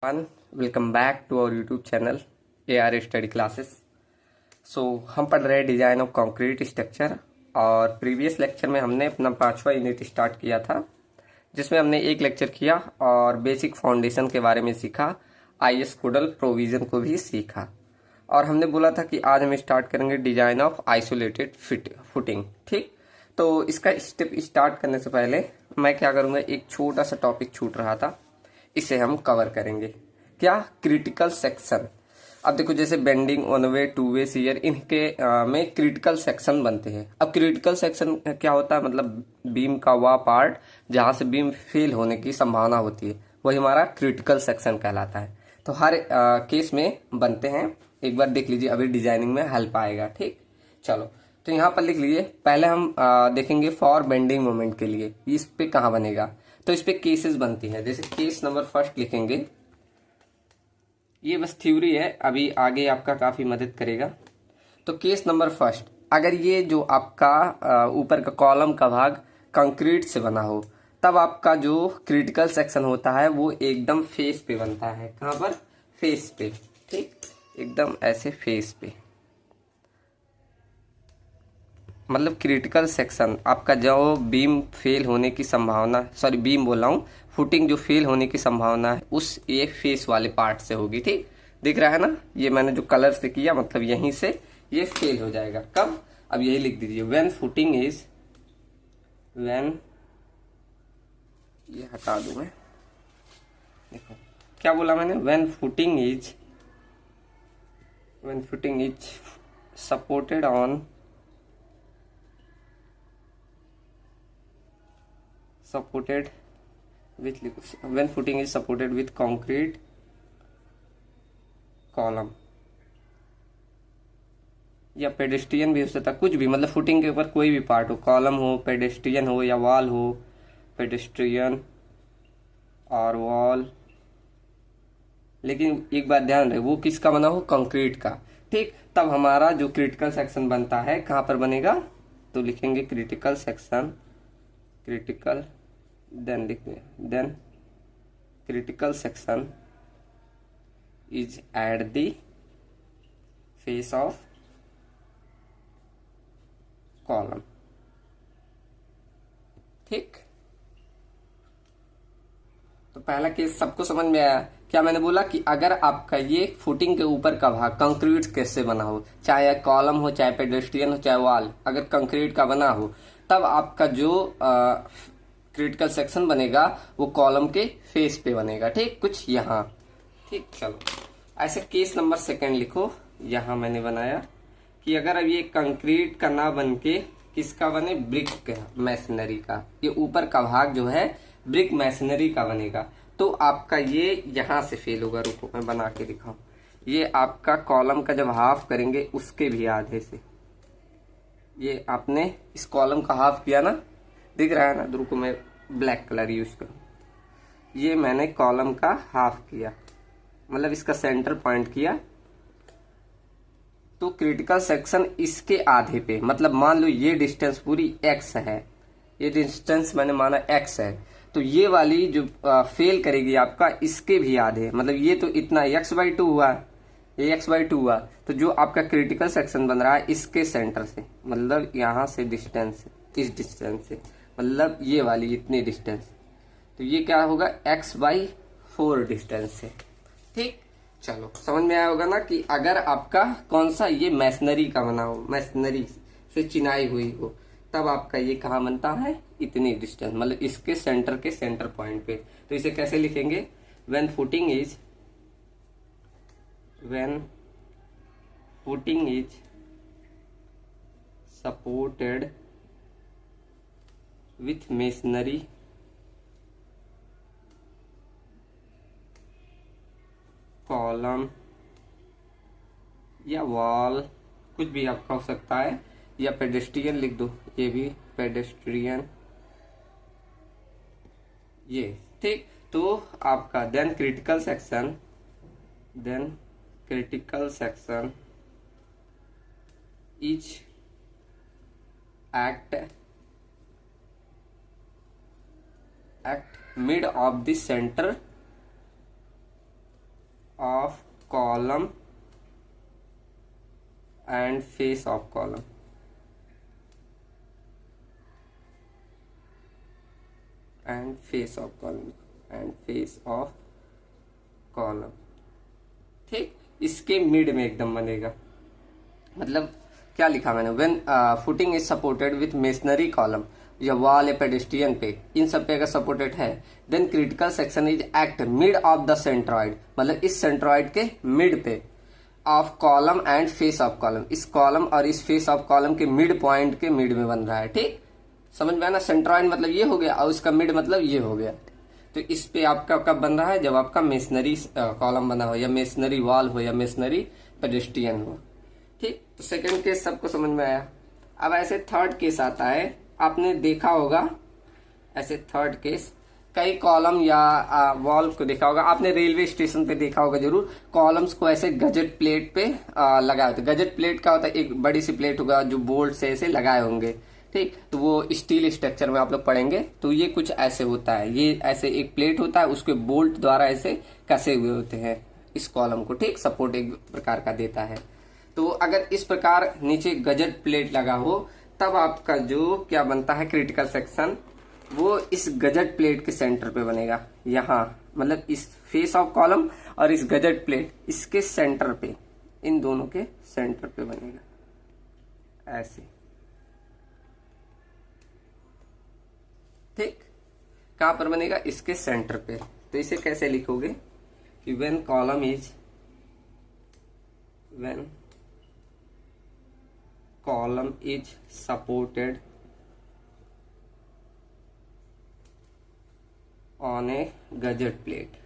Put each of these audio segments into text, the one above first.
One welcome back to our YouTube channel A R study classes. So हम पढ़ रहे हैं डिजाइन ऑफ कंक्रीट स्ट्रक्चर। और previous lecture में हमने अपना 5वां यूनिट स्टार्ट किया था, जिसमें हमने एक लेक्चर किया और बेसिक फाउंडेशन के बारे में सीखा, आईएस कोडल प्रोविजन को भी सीखा। और हमने बोला था कि आज हम स्टार्ट करेंगे डिजाइन ऑफ आइसोलेटेड फुटिंग। ठीक, तो इसका स्टेप स्टार्ट करने से पहले मैं क्या करूँगा, एक छोटा सा टॉपिक छूट रहा था, इसे हम कवर करेंगे। क्या? Critical section. अब देखो, जैसे bending, one way, two way, shear, इनके में क्रिटिकल सेक्शन बनते हैं। अब क्रिटिकल सेक्शन क्या होता है? मतलब बीम का वह पार्ट जहां से बीम फेल होने की संभावना होती है, वही हमारा क्रिटिकल सेक्शन कहलाता है। तो हर केस में बनते हैं। एक बार देख लीजिए, अभी डिजाइनिंग में हेल्प आएगा। ठीक, चलो तो यहाँ पर लिख लीजिए। पहले हम देखेंगे फॉर बेंडिंग मोमेंट के लिए इस पे कहाँ बनेगा। तो इस पे केसेस बनती है। जैसे केस नंबर फर्स्ट लिखेंगे, ये बस थ्योरी है, अभी आगे आपका काफी मदद करेगा। तो केस नंबर फर्स्ट, अगर ये जो आपका ऊपर का कॉलम का भाग कंक्रीट से बना हो, तब आपका जो क्रिटिकल सेक्शन होता है वो एकदम फेस पे बनता है। कहाँ पर? फेस पे। ठीक, एकदम ऐसे फेस पे। मतलब क्रिटिकल सेक्शन आपका जो बीम फेल होने की संभावना, सॉरी बीम बोल रहा हूँ, फुटिंग जो फेल होने की संभावना है उस ये फेस वाले पार्ट से होगी। ठीक, दिख रहा है ना? ये मैंने जो कलर से किया, मतलब यहीं से ये फेल हो जाएगा। कब? अब यही लिख दीजिए, व्हेन फुटिंग इज, व्हेन, ये हटा दूं मैं। देखो क्या बोला मैंने, when footing is, when footing is supported on, supported with, when footing is supported with concrete column, या पेडेस्ट्रियन भी हो सकता है, कुछ भी, मतलब फुटिंग के ऊपर कोई भी पार्ट हो, कॉलम हो, पेडेस्ट्रियन हो या वॉल हो, पेडेस्ट्रियन और वॉल। लेकिन एक बात ध्यान रहे, वो किसका बना हो? कंक्रीट का। ठीक, तब हमारा जो क्रिटिकल सेक्शन बनता है कहाँ पर बनेगा? तो लिखेंगे क्रिटिकल सेक्शन, क्रिटिकल, देन लिखते then critical section is at the face of column. ठीक, तो पहला केस सबको समझ में आया? क्या मैंने बोला कि अगर आपका ये फुटिंग के ऊपर का भाग कंक्रीट कैसे बना हो, चाहे कॉलम हो, चाहे पेडेस्ट्रियन हो, चाहे वॉल, अगर कंक्रीट का बना हो, तब आपका जो क्रिटिकल सेक्शन बनेगा वो कॉलम के फेस पे बनेगा। ठीक, कुछ यहाँ। ठीक, चलो ऐसे केस नंबर सेकंड लिखो। यहाँ मैंने बनाया कि अगर अब ये कंक्रीट का ना बन के किसका बने? ब्रिक मैसनरी का। ये ऊपर का भाग जो है ब्रिक मैसनरी का बनेगा, तो आपका ये यहाँ से फेल होगा। रुको मैं बना के दिखाऊं। ये आपका कॉलम का जब हाफ करेंगे उसके भी आधे से, ये आपने इस कॉलम का हाफ किया ना, दिख रहा है ना? रुको मैं ब्लैक कलर यूज करूं। ये मैंने कॉलम का हाफ किया, मतलब इसका सेंटर पॉइंट किया, तो क्रिटिकल सेक्शन इसके आधे पे, मतलब मान लो ये डिस्टेंस पूरी x है, ये डिस्टेंस मैंने माना x है, तो ये वाली जो फेल करेगी आपका इसके भी आधे, मतलब ये तो इतना x/2 हुआ, ये x/2 हुआ, तो जो आपका क्रिटिकल सेक्शन बन रहा है इसके सेंटर से, मतलब यहाँ से डिस्टेंस, इस डिस्टेंस से, मतलब ये वाली इतनी डिस्टेंस, तो ये क्या होगा? x/4 डिस्टेंस से। ठीक, चलो समझ में आया होगा ना कि अगर आपका कौन सा ये मैसनरी का बना हो, मैसनरी से चिनाई हुई हो, तब आपका ये कहाँ बनता है? इतनी डिस्टेंस, मतलब इसके सेंटर के सेंटर पॉइंट पे। तो इसे कैसे लिखेंगे? When footing is, when footing is supported with masonry column या वॉल, कुछ भी आपका हो सकता है, या पेडेस्ट्रियन लिख दो, ये भी पेडेस्ट्रियन, ये। ठीक, तो आपका then critical section, then critical section is at mid of the centre of column and face of column. And face of column, and face of column. ठीक, इसके मिड में एकदम बनेगा। मतलब क्या लिखा मैंने, when footing is supported with masonry column या वॉल या पेडेस्ट्रियन पे, इन सब पे अगर सपोर्टेड है, then critical section is at mid of the centroid, मतलब इस सेंट्रॉइड के मिड पे, of column and face of column, इस कॉलम और इस फेस ऑफ कॉलम के मिड पॉइंट के मिड में बन रहा है। ठीक, समझ में आना, सेंट्रॉइड मतलब ये हो गया और उसका मिड मतलब ये हो गया। तो इस पे आपका कब बन रहा है, जब आपका मेसनरी कॉलम बना हो या मेसनरी वॉल हो या मेसनरी पेडेस्ट्रियन हो। ठीक, तो सेकंड केस सबको समझ में आया। अब ऐसे थर्ड केस आता है, आपने देखा होगा ऐसे थर्ड केस, कई कॉलम या वॉल को देखा होगा आपने, रेलवे स्टेशन पे देखा होगा जरूर, कॉलम्स को ऐसे गजट प्लेट पे लगाए होते। गजट प्लेट का होता है, एक बड़ी सी प्लेट होगा जो बोल्ट से ऐसे लगाए होंगे। ठीक, तो वो स्टील स्ट्रक्चर में आप लोग पढ़ेंगे, तो ये कुछ ऐसे होता है, ये ऐसे एक प्लेट होता है, उसके बोल्ट द्वारा ऐसे कसे हुए होते हैं इस कॉलम को। ठीक, सपोर्ट एक प्रकार का देता है। तो अगर इस प्रकार नीचे गजट प्लेट लगा हो, तब आपका जो क्या बनता है क्रिटिकल सेक्शन, वो इस गजट प्लेट के सेंटर पे बनेगा। यहाँ मतलब इस फेस ऑफ कॉलम और इस गजट प्लेट, इसके सेंटर पे, इन दोनों के सेंटर पे बनेगा ऐसे। ठीक, कहां पर बनेगा, इसके सेंटर पे। तो इसे कैसे लिखोगे कि when column is supported on A gazette plate.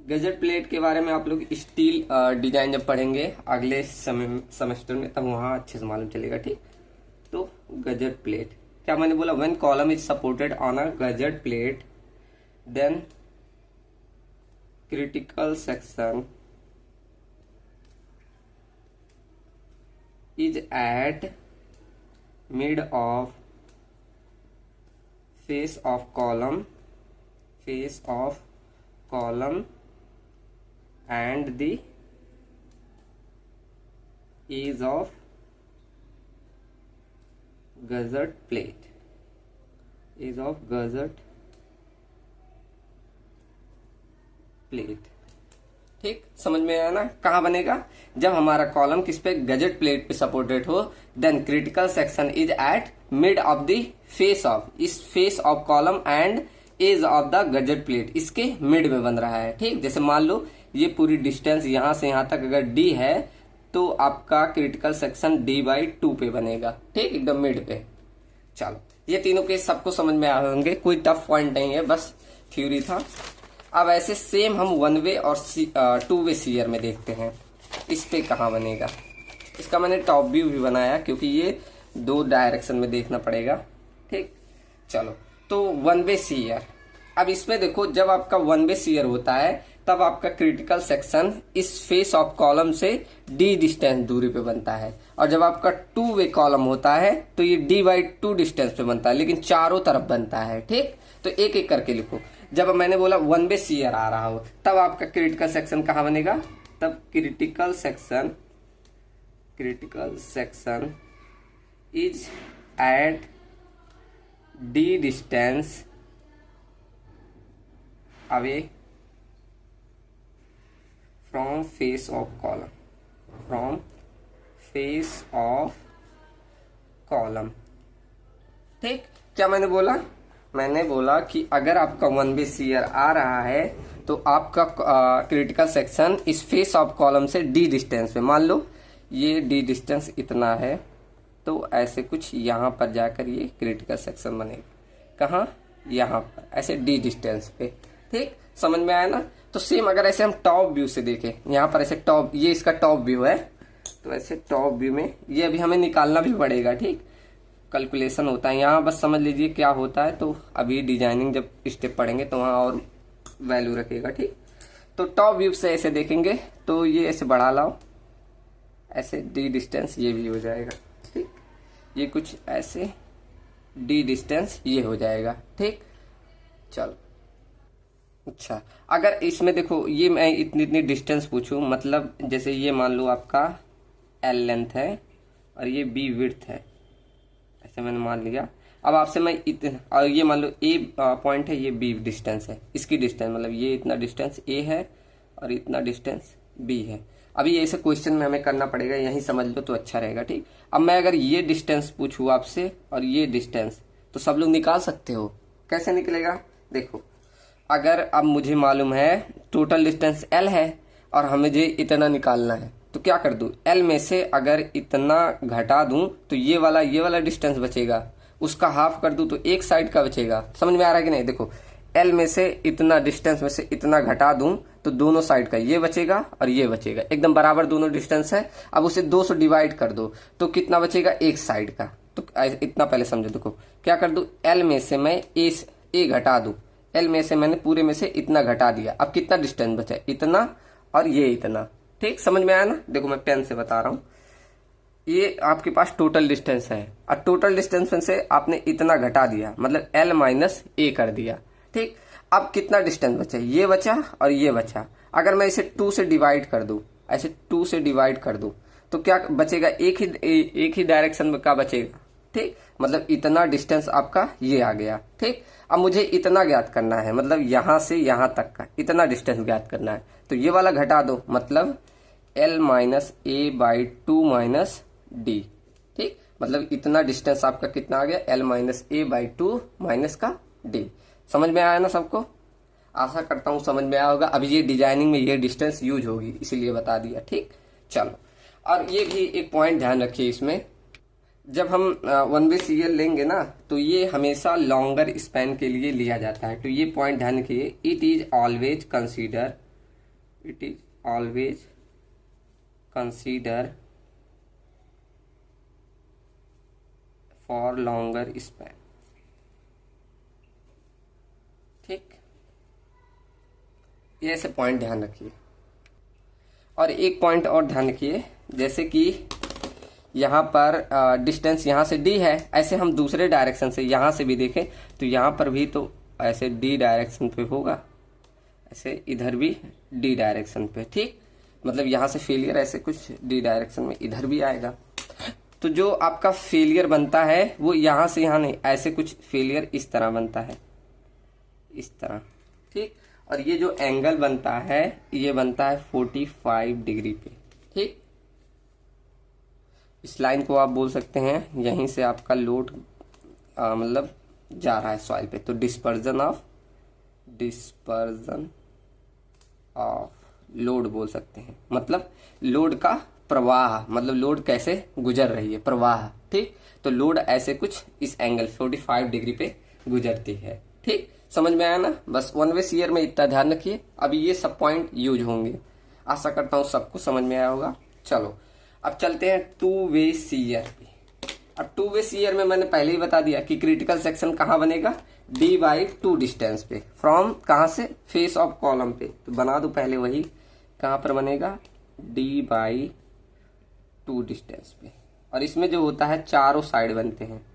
Gazette plate के बारे में आप लोग स्टील डिजाइन जब पढ़ेंगे अगले सेमेस्टर में, तब वहां अच्छे से मालूम चलेगा। ठीक, तो गजट प्लेट क्या मैंने बोला, when column is supported on a gusset plate, then critical section is at mid of face of column and the edge of gusset plate, ठीक, समझ में आया ना, कहाँ बनेगा, जब हमारा कॉलम किस पे, गजट प्लेट पे सपोर्टेड हो, then critical section is at mid of the face of, इस face of column and edge of the gusset plate, इसके मिड में बन रहा है। ठीक, जैसे मान लो ये पूरी डिस्टेंस यहां से यहां तक अगर d है, तो आपका क्रिटिकल सेक्शन d/2 पे बनेगा। ठीक, एकदम मिड पे। चलो, ये तीनों केस सबको समझ में आए होंगे, कोई टफ पॉइंट नहीं है, बस थ्योरी था। अब ऐसे सेम हम 1 वे और 2 वे सीयर में देखते हैं, इस पे कहाँ बनेगा। इसका मैंने टॉप व्यू भी बनाया क्योंकि ये 2 डायरेक्शन में देखना पड़ेगा। ठीक, चलो, तो 1 वे सीयर। अब इसमें देखो, जब आपका 1 वे सीयर होता है, तब आपका क्रिटिकल सेक्शन इस फेस ऑफ कॉलम से d डिस्टेंस दूरी पे बनता है, और जब आपका 2 वे कॉलम होता है तो ये d/2 डिस्टेंस पे बनता है, लेकिन चारों तरफ बनता है। ठीक, तो एक एक करके लिखो। जब मैंने बोला 1 वे सीयर आ रहा हो, तब आपका क्रिटिकल सेक्शन कहाँ बनेगा, तब critical section is at d distance away from face of column. ठीक, क्या मैंने बोला कि अगर आपका 1 वे सीयर आ रहा है, तो आपका क्रिटिकल सेक्शन इस फेस ऑफ कॉलम से d डिस्टेंस पे, मान लो ये d डिस्टेंस इतना है, तो ऐसे कुछ यहाँ पर जाकर ये क्रिटिकल सेक्शन बनेगा। कहाँ, यहाँ पर ऐसे d डिस्टेंस पे। ठीक, समझ में आया ना। तो सेम अगर ऐसे हम टॉप व्यू से देखें, यहाँ पर ऐसे टॉप, ये इसका टॉप व्यू है, तो ऐसे टॉप व्यू में ये अभी हमें निकालना भी पड़ेगा। ठीक, कैलकुलेशन होता है यहाँ, बस समझ लीजिए क्या होता है। तो अभी डिजाइनिंग जब स्टेप पढ़ेंगे तो वहाँ और वैल्यू रखेगा। ठीक, तो टॉप व्यू से ऐसे देखेंगे तो ये ऐसे बढ़ा लाओ, ऐसे d डिस्टेंस ये भी हो जाएगा। ठीक, ये कुछ ऐसे d डिस्टेंस ये हो जाएगा। ठीक, चलो, अच्छा, अगर इसमें देखो ये मैं इतनी इतनी डिस्टेंस पूछूं, मतलब जैसे ये मान लो आपका एल लेंथ है और ये बी विड्थ है, ऐसे मैंने मान लिया। अब आपसे मैं इतना, और ये मान लो ए पॉइंट है, ये बी डिस्टेंस है, इसकी डिस्टेंस मतलब ये इतना डिस्टेंस ए है और इतना डिस्टेंस बी है। अभी ऐसे क्वेश्चन में हमें करना पड़ेगा, यहीं समझ लो तो अच्छा रहेगा। ठीक, अब मैं अगर ये डिस्टेंस पूछूं आपसे और ये डिस्टेंस, तो सब लोग निकाल सकते हो। कैसे निकलेगा? देखो, अगर अब मुझे मालूम है टोटल डिस्टेंस एल है और हमें मुझे इतना निकालना है, तो क्या कर दूं, एल में से अगर इतना घटा दूं तो ये वाला डिस्टेंस बचेगा, उसका हाफ कर दूं तो एक साइड का बचेगा। समझ में आ रहा है कि नहीं? देखो, एल में से इतना डिस्टेंस में से इतना घटा दूं तो दोनों साइड का ये बचेगा और ये बचेगा, एकदम बराबर दोनों डिस्टेंस है। अब उसे 2 से डिवाइड कर दो तो कितना बचेगा, एक साइड का। तो इतना पहले समझो। देखो क्या कर दूं, एल में से मैं ए घटा दूं, एल में से मैंने पूरे में से इतना घटा दिया। अब कितना डिस्टेंस बचा, इतना और ये इतना। ठीक, समझ में आया ना? देखो मैं पेन से बता रहा हूं, ये आपके पास टोटल डिस्टेंस है और टोटल डिस्टेंस में से आपने इतना घटा दिया, मतलब एल माइनस ए कर दिया। ठीक, अब कितना डिस्टेंस बचा, ये बचा और ये बचा। अगर मैं इसे 2 से डिवाइड कर दूं, ऐसे 2 से डिवाइड कर दूं तो क्या बचेगा, एक ही डायरेक्शन में का बचेगा। ठीक, मतलब इतना डिस्टेंस आपका ये आ गया। ठीक, अब मुझे इतना ज्ञात करना है, मतलब यहां से यहां तक का इतना डिस्टेंस ज्ञात करना है, तो ये वाला घटा दो, मतलब L minus A by 2 minus D. ठीक, मतलब इतना डिस्टेंस आपका कितना आ गया, L minus A by 2 minus का डी। समझ में आया ना सबको? आशा करता हूं समझ में आया होगा। अभी ये डिजाइनिंग में ये डिस्टेंस यूज होगी, इसीलिए बता दिया। ठीक, चलो, और ये भी एक पॉइंट ध्यान रखिए इसमें, जब हम 1 वे सीरियल लेंगे ना तो ये हमेशा लॉन्गर स्पैन के लिए लिया जाता है। तो ये पॉइंट ध्यान रखिए, it is always consider for longer span. ठीक, ये ऐसे पॉइंट ध्यान रखिए। और एक पॉइंट और ध्यान रखिए, जैसे कि यहाँ पर डिस्टेंस यहाँ से डी है, ऐसे हम दूसरे डायरेक्शन से यहाँ से भी देखें तो यहाँ पर भी तो ऐसे डी डायरेक्शन पे होगा, ऐसे इधर भी डी डायरेक्शन पे। ठीक, मतलब यहाँ से फेलियर ऐसे कुछ डी डायरेक्शन में इधर भी आएगा। तो जो आपका फेलियर बनता है वो यहाँ से यहाँ नहीं, ऐसे कुछ फेलियर इस तरह बनता है, इस तरह। ठीक, और ये जो एंगल बनता है ये बनता है 45 डिग्री पे। ठीक, इस लाइन को आप बोल सकते हैं, यहीं से आपका लोड मतलब जा रहा है सॉइल पे, तो डिस्पर्जन ऑफ लोड बोल सकते हैं, मतलब लोड का प्रवाह, मतलब लोड कैसे गुजर रही है, प्रवाह। ठीक, तो लोड ऐसे कुछ इस एंगल 45 डिग्री पे गुजरती है। ठीक, समझ में आया ना? बस 1 वे सीयर में इतना ध्यान रखिए। अभी ये सब पॉइंट यूज होंगे, आशा करता हूं सबको समझ में आया होगा। चलो अब चलते हैं 2 वे सीयर पे। अब 2 वे सीयर में मैंने पहले ही बता दिया कि क्रिटिकल सेक्शन कहाँ बनेगा, डी बाई 2 डिस्टेंस पे, फ्रॉम कहाँ से, फेस ऑफ कॉलम पे। तो बना दो पहले वही, कहाँ पर बनेगा, डी बाई 2 डिस्टेंस पे। और इसमें जो होता है चारों साइड बनते हैं,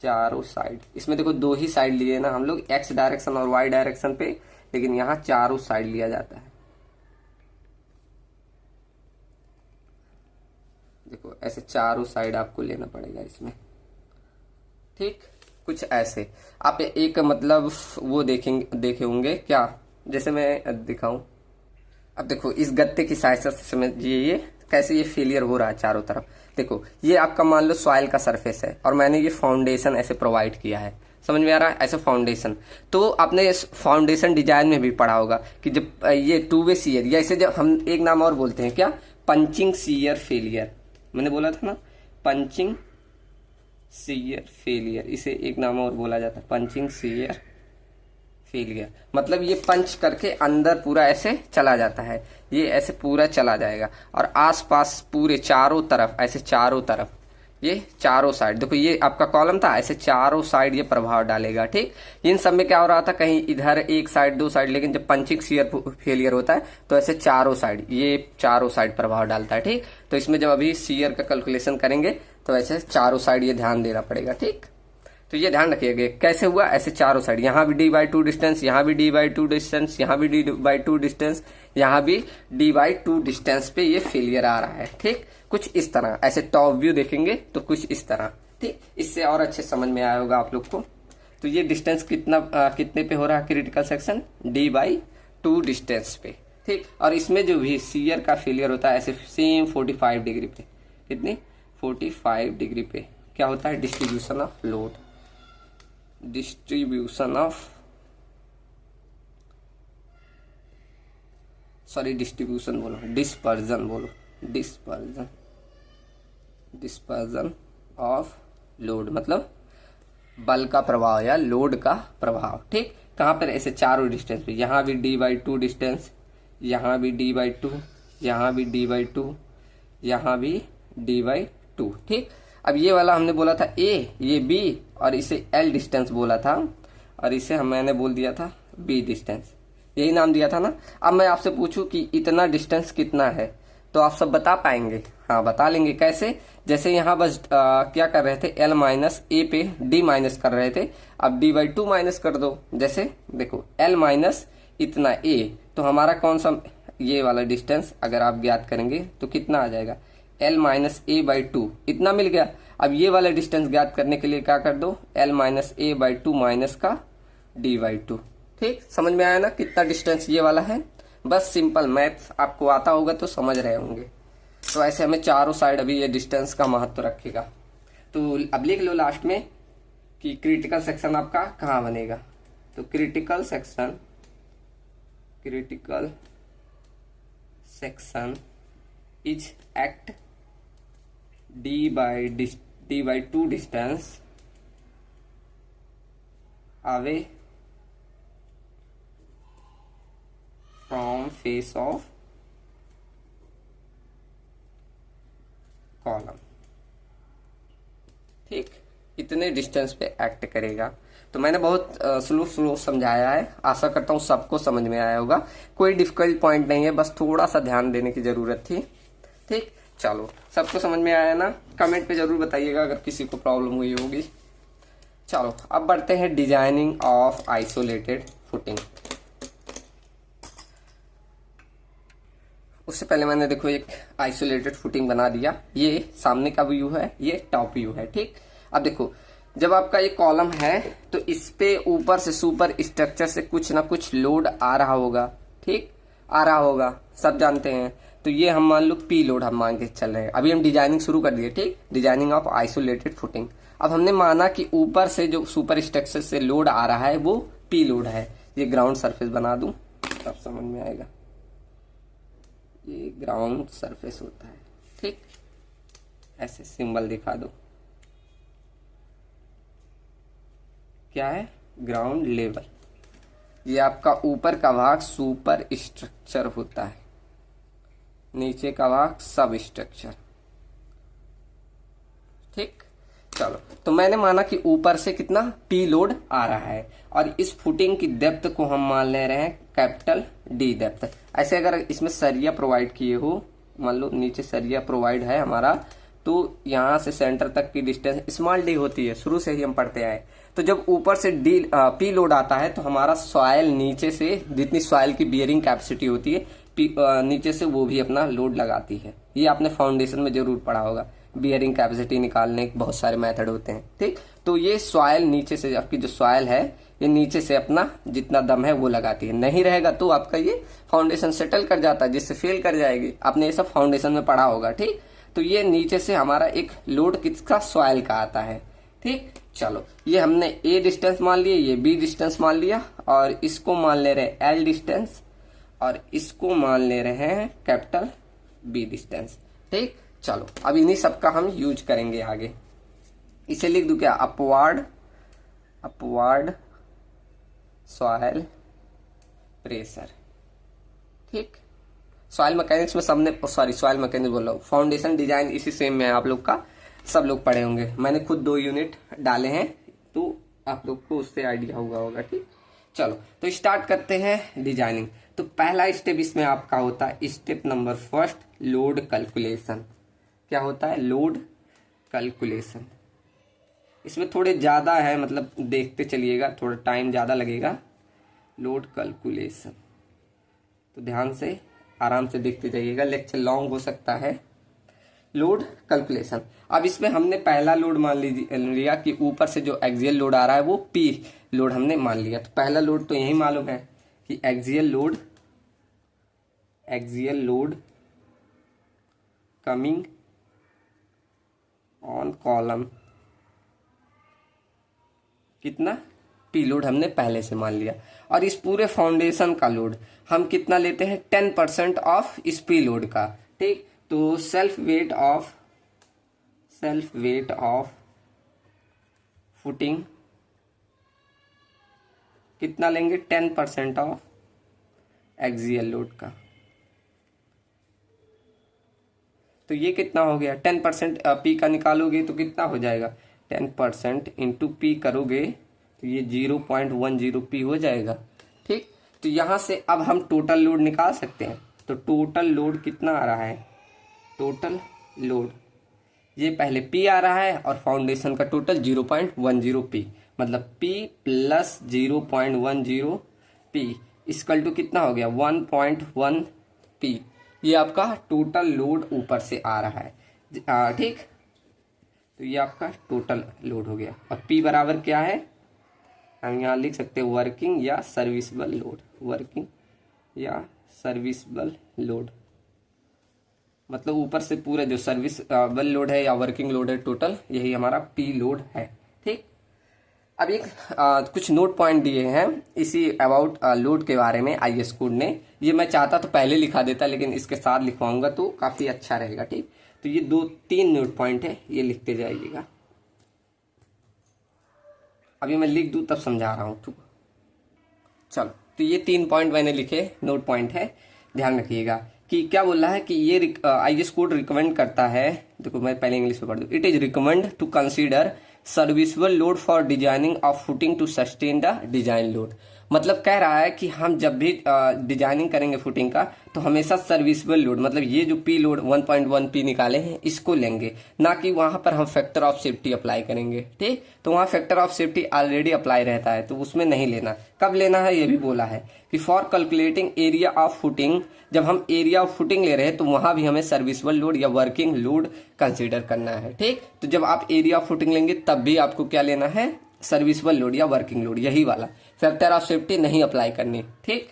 चारों साइड। इसमें देखो 2 ही साइड लिए ना हम लोग, एक्स डायरेक्शन और वाई डायरेक्शन पे, लेकिन यहाँ चारों साइड लिया जाता है। देखो ऐसे चारों साइड आपको लेना पड़ेगा इसमें। ठीक, कुछ ऐसे आप एक मतलब वो देखे होंगे क्या, जैसे मैं दिखाऊं। अब देखो इस गत्ते की सहायता से समझिए ये कैसे ये फेलियर हो रहा है चारों तरफ। देखो ये आपका मान लो सॉइल का सरफेस है और मैंने ये फाउंडेशन ऐसे प्रोवाइड किया है, समझ में आ रहा है, ऐसे फाउंडेशन। तो आपने इस फाउंडेशन डिजाइन में भी पढ़ा होगा कि जब ये 2 वे सीयर, या इसे जब हम एक नाम और बोलते हैं क्या, पंचिंग सीयर फेलियर। मैंने बोला था ना, पंचिंग सीयर फेलियर, इसे एक नाम और बोला जाता है, पंचिंग सीयर फेलियर। मतलब ये पंच करके अंदर पूरा ऐसे चला जाता है, ये ऐसे पूरा चला जाएगा और आसपास पूरे चारों तरफ, ऐसे चारों तरफ, ये चारों साइड। देखो ये आपका कॉलम था, ऐसे चारों साइड ये प्रभाव डालेगा। ठीक, इन सब में क्या हो रहा था, कहीं इधर एक साइड 2 साइड, लेकिन जब पंचिंग सीयर फेलियर होता है तो ऐसे चारों साइड, ये चारों साइड प्रभाव डालता है। ठीक, तो इसमें जब अभी सीयर का कैलकुलेशन करेंगे तो ऐसे चारों साइड ये ध्यान देना पड़ेगा। ठीक, तो ये ध्यान रखिएगा कैसे हुआ, ऐसे चारों साइड, यहाँ भी d/2 डिस्टेंस, यहाँ भी d/2 डिस्टेंस, यहाँ भी d/2 डिस्टेंस, यहाँ भी d/2 डिस्टेंस पे ये फेलियर आ रहा है। ठीक, कुछ इस तरह, ऐसे टॉप व्यू देखेंगे तो कुछ इस तरह। ठीक, इससे और अच्छे समझ में आया होगा आप लोग को। तो ये डिस्टेंस कितने पे हो रहा है क्रिटिकल सेक्शन, d/2 डिस्टेंस पे। ठीक, और इसमें जो भी शियर का फेलियर होता है ऐसे सेम 45 डिग्री पे, कितनी 45 डिग्री पे क्या होता है, डिस्ट्रीब्यूशन ऑफ लोड, डिस्ट्रीब्यूशन बोलो, डिस्पर्जन ऑफ लोड, मतलब बल का प्रभाव या लोड का प्रभाव। ठीक, कहां पर, ऐसे चारों डिस्टेंस पे, यहां भी d/2 डिस्टेंस, यहां भी d/2, यहां भी d/2, यहां भी d/2। ठीक, अब ये वाला हमने बोला था a, ये b, और इसे l डिस्टेंस बोला था, और इसे मैंने बोल दिया था b डिस्टेंस, यही नाम दिया था ना। अब मैं आपसे पूछूं कि इतना डिस्टेंस कितना है, तो आप सब बता पाएंगे? हाँ, बता लेंगे। कैसे, जैसे यहाँ बस क्या कर रहे थे, l माइनस ए पे d माइनस कर रहे थे, अब d/2 माइनस कर दो। जैसे देखो l माइनस इतना a, तो हमारा कौन सा, ये वाला डिस्टेंस अगर आप ज्ञात करेंगे तो कितना आ जाएगा, l माइनस a/2, इतना मिल गया। अब ये वाला डिस्टेंस ज्ञात करने के लिए क्या कर दो, l माइनस a/2 माइनस का d/2। ठीक, समझ में आया ना कितना डिस्टेंस ये वाला है। बस सिंपल मैथ्स आपको आता होगा तो समझ रहे होंगे। तो ऐसे हमें चारों साइड अभी ये डिस्टेंस का महत्व रखेगा। तो अब लिख लो लास्ट में कि क्रिटिकल सेक्शन आपका कहाँ बनेगा। तो critical section is act d/2 distance away from face of column. ठीक, इतने डिस्टेंस पे एक्ट करेगा। तो मैंने बहुत स्लो समझाया है, आशा करता हूँ सबको समझ में आया होगा। कोई डिफिकल्ट पॉइंट नहीं है, बस थोड़ा सा ध्यान देने की जरूरत थी। ठीक, चलो सबको समझ में आया ना, कमेंट पे जरूर बताइएगा अगर किसी को प्रॉब्लम हुई होगी। चलो अब बढ़ते हैं डिजाइनिंग ऑफ आइसोलेटेड फुटिंग। उससे पहले मैंने देखो एक आइसोलेटेड फुटिंग बना दिया, ये सामने का व्यू है, ये टॉप व्यू है। ठीक, अब देखो जब आपका ये कॉलम है तो इस पे ऊपर से सुपर स्ट्रक्चर से कुछ ना कुछ लोड आ रहा होगा। ठीक, आ रहा होगा, सब जानते हैं। तो ये हम मान लो पी लोड हम मान के चल रहे हैं। अभी हम डिजाइनिंग शुरू कर दिए। ठीक, डिजाइनिंग ऑफ आइसोलेटेड फुटिंग। अब हमने माना कि ऊपर से जो सुपर स्ट्रक्चर से लोड आ रहा है वो पी लोड है। ये ग्राउंड सरफेस बना दूं तब समझ में आएगा, ये ग्राउंड सरफेस होता है। ठीक, ऐसे सिंबल दिखा दो, क्या है, ग्राउंड लेवल। ये आपका ऊपर का भाग सुपर स्ट्रक्चर होता है, नीचे का भाग सब स्ट्रक्चर। ठीक, चलो तो मैंने माना कि ऊपर से कितना पी लोड आ रहा है और इस फुटिंग की डेप्थ को हम मान ले रहे हैं कैपिटल डी डेप्थ। ऐसे अगर इसमें सरिया प्रोवाइड किए हो, मान लो नीचे सरिया प्रोवाइड है हमारा, तो यहाँ से सेंटर तक की डिस्टेंस स्मॉल डी होती है, शुरू से ही हम पढ़ते आए। तो जब ऊपर से पी लोड आता है तो हमारा सॉइल नीचे से जितनी सॉइल की बियरिंग कैपेसिटी होती है नीचे से वो भी अपना लोड लगाती है। ये आपने फाउंडेशन में जरूर पढ़ा होगा, बियरिंग कैपेसिटी निकालने के बहुत सारे मेथड होते हैं। ठीक, तो ये सॉइल नीचे से, आपकी जो सॉइल है ये नीचे से अपना जितना दम है वो लगाती है। नहीं रहेगा तो आपका ये फाउंडेशन सेटल कर जाता है, जिससे फेल कर जाएगी। आपने ये सब फाउंडेशन में पढ़ा होगा। ठीक, तो ये नीचे से हमारा एक लोड किसका, सॉइल का आता है। ठीक, चलो ये हमने ए डिस्टेंस मान लिया, ये बी डिस्टेंस मान लिया, और इसको मान ले रहे हैं एल डिस्टेंस, और इसको मान ले रहे हैं कैपिटल बी डिस्टेंस। ठीक, चलो अब इन्हीं सब का हम यूज करेंगे आगे। इसे लिख दूं क्या, अपवार्ड सॉइल प्रेशर। ठीक, सॉइल मैकेनिक्स में सबने, सॉइल मैकेनिक्स बोल रहा हूं, फाउंडेशन डिजाइन इसी सेम में आप लोग का सब लोग पढ़े होंगे। मैंने खुद 2 यूनिट डाले हैं तो आप लोग को उससे आइडिया हुआ होगा। ठीक, चलो तो स्टार्ट करते हैं डिजाइनिंग। तो पहला स्टेप इसमें आपका होता है step number first, load calculation. क्या होता है, लोड कैलकुलेशन। इसमें थोड़े ज़्यादा है, मतलब देखते चलिएगा, थोड़ा टाइम ज़्यादा लगेगा। लोड कैलकुलेशन, तो ध्यान से आराम से देखते जाइएगा, लेक्चर लॉन्ग हो सकता है। लोड कैलकुलेशन, अब इसमें हमने पहला लोड मान लिया कि ऊपर से जो एक्सियल लोड आ रहा है वो पी लोड हमने मान लिया। तो पहला लोड तो यही मालूम है कि axial load coming on column, कितना पी लोड हमने पहले से मान लिया। और इस पूरे फाउंडेशन का लोड हम कितना लेते हैं, 10% ऑफ इस पी लोड का। ठीक, तो सेल्फ वेट ऑफ फुटिंग कितना लेंगे, 10% ऑफ एक्सियल लोड का। तो ये कितना हो गया, 10% पी का निकालोगे तो कितना हो जाएगा, 10% इंटू पी करोगे तो ये 0.10 पी हो जाएगा। ठीक, तो यहां से अब हम टोटल लोड निकाल सकते हैं। तो टोटल लोड कितना आ रहा है, टोटल लोड ये पहले पी आ रहा है और फाउंडेशन का टोटल 0.10 पी, मतलब P plus 0.10 P equal to कितना हो गया, 1.1 पी। ये आपका टोटल लोड ऊपर से आ रहा है। ठीक, तो ये आपका टोटल लोड हो गया। और पी बराबर क्या है, हम यहाँ लिख सकते हैं वर्किंग या सर्विसेबल लोड, वर्किंग या सर्विसेबल लोड, मतलब ऊपर से पूरा जो सर्विसेबल लोड है या वर्किंग लोड है टोटल, यही हमारा पी लोड है। ठीक, अब एक कुछ नोट पॉइंट दिए हैं इसी अबाउट लोड के बारे में आईएस कोड ने। ये मैं चाहता तो पहले लिखा देता, लेकिन इसके साथ लिखवाऊंगा तो काफी अच्छा रहेगा। ठीक, तो ये 2-3 नोट पॉइंट है, ये लिखते जाइएगा। अभी मैं लिख दूं तब समझा रहा हूं। ठीक, चलो, तो ये 3 पॉइंट मैंने लिखे, नोट पॉइंट है, ध्यान रखिएगा कि क्या बोल रहा है कि ये आईएस कोड रिकमेंड करता है। देखो मैं पहले इंग्लिश में पढ़ दूं। It is recommend to consider serviceable load for designing of footing to sustain the design load. मतलब कह रहा है कि हम जब भी डिजाइनिंग करेंगे फुटिंग का तो हमेशा सर्विसेबल लोड, मतलब ये जो पी लोड 1.1 पी निकाले हैं इसको लेंगे, ना कि वहां पर हम फैक्टर ऑफ सेफ्टी अप्लाई करेंगे। ठीक, तो वहां factor of safety already apply रहता है, तो उसमें नहीं लेना। कब लेना है ये भी बोला है कि for calculating area of footing, जब हम एरिया ऑफ फुटिंग ले रहे हैं तो वहां भी हमें सर्विसेबल लोड या वर्किंग लोड कंसीडर करना है। ठीक, तो जब आप एरिया ऑफ फुटिंग लेंगे तब भी आपको क्या लेना है, सर्विसेबल लोड या वर्किंग लोड, यही वाला। फैक्टर ऑफ सेफ्टी नहीं अप्लाई करनी। ठीक,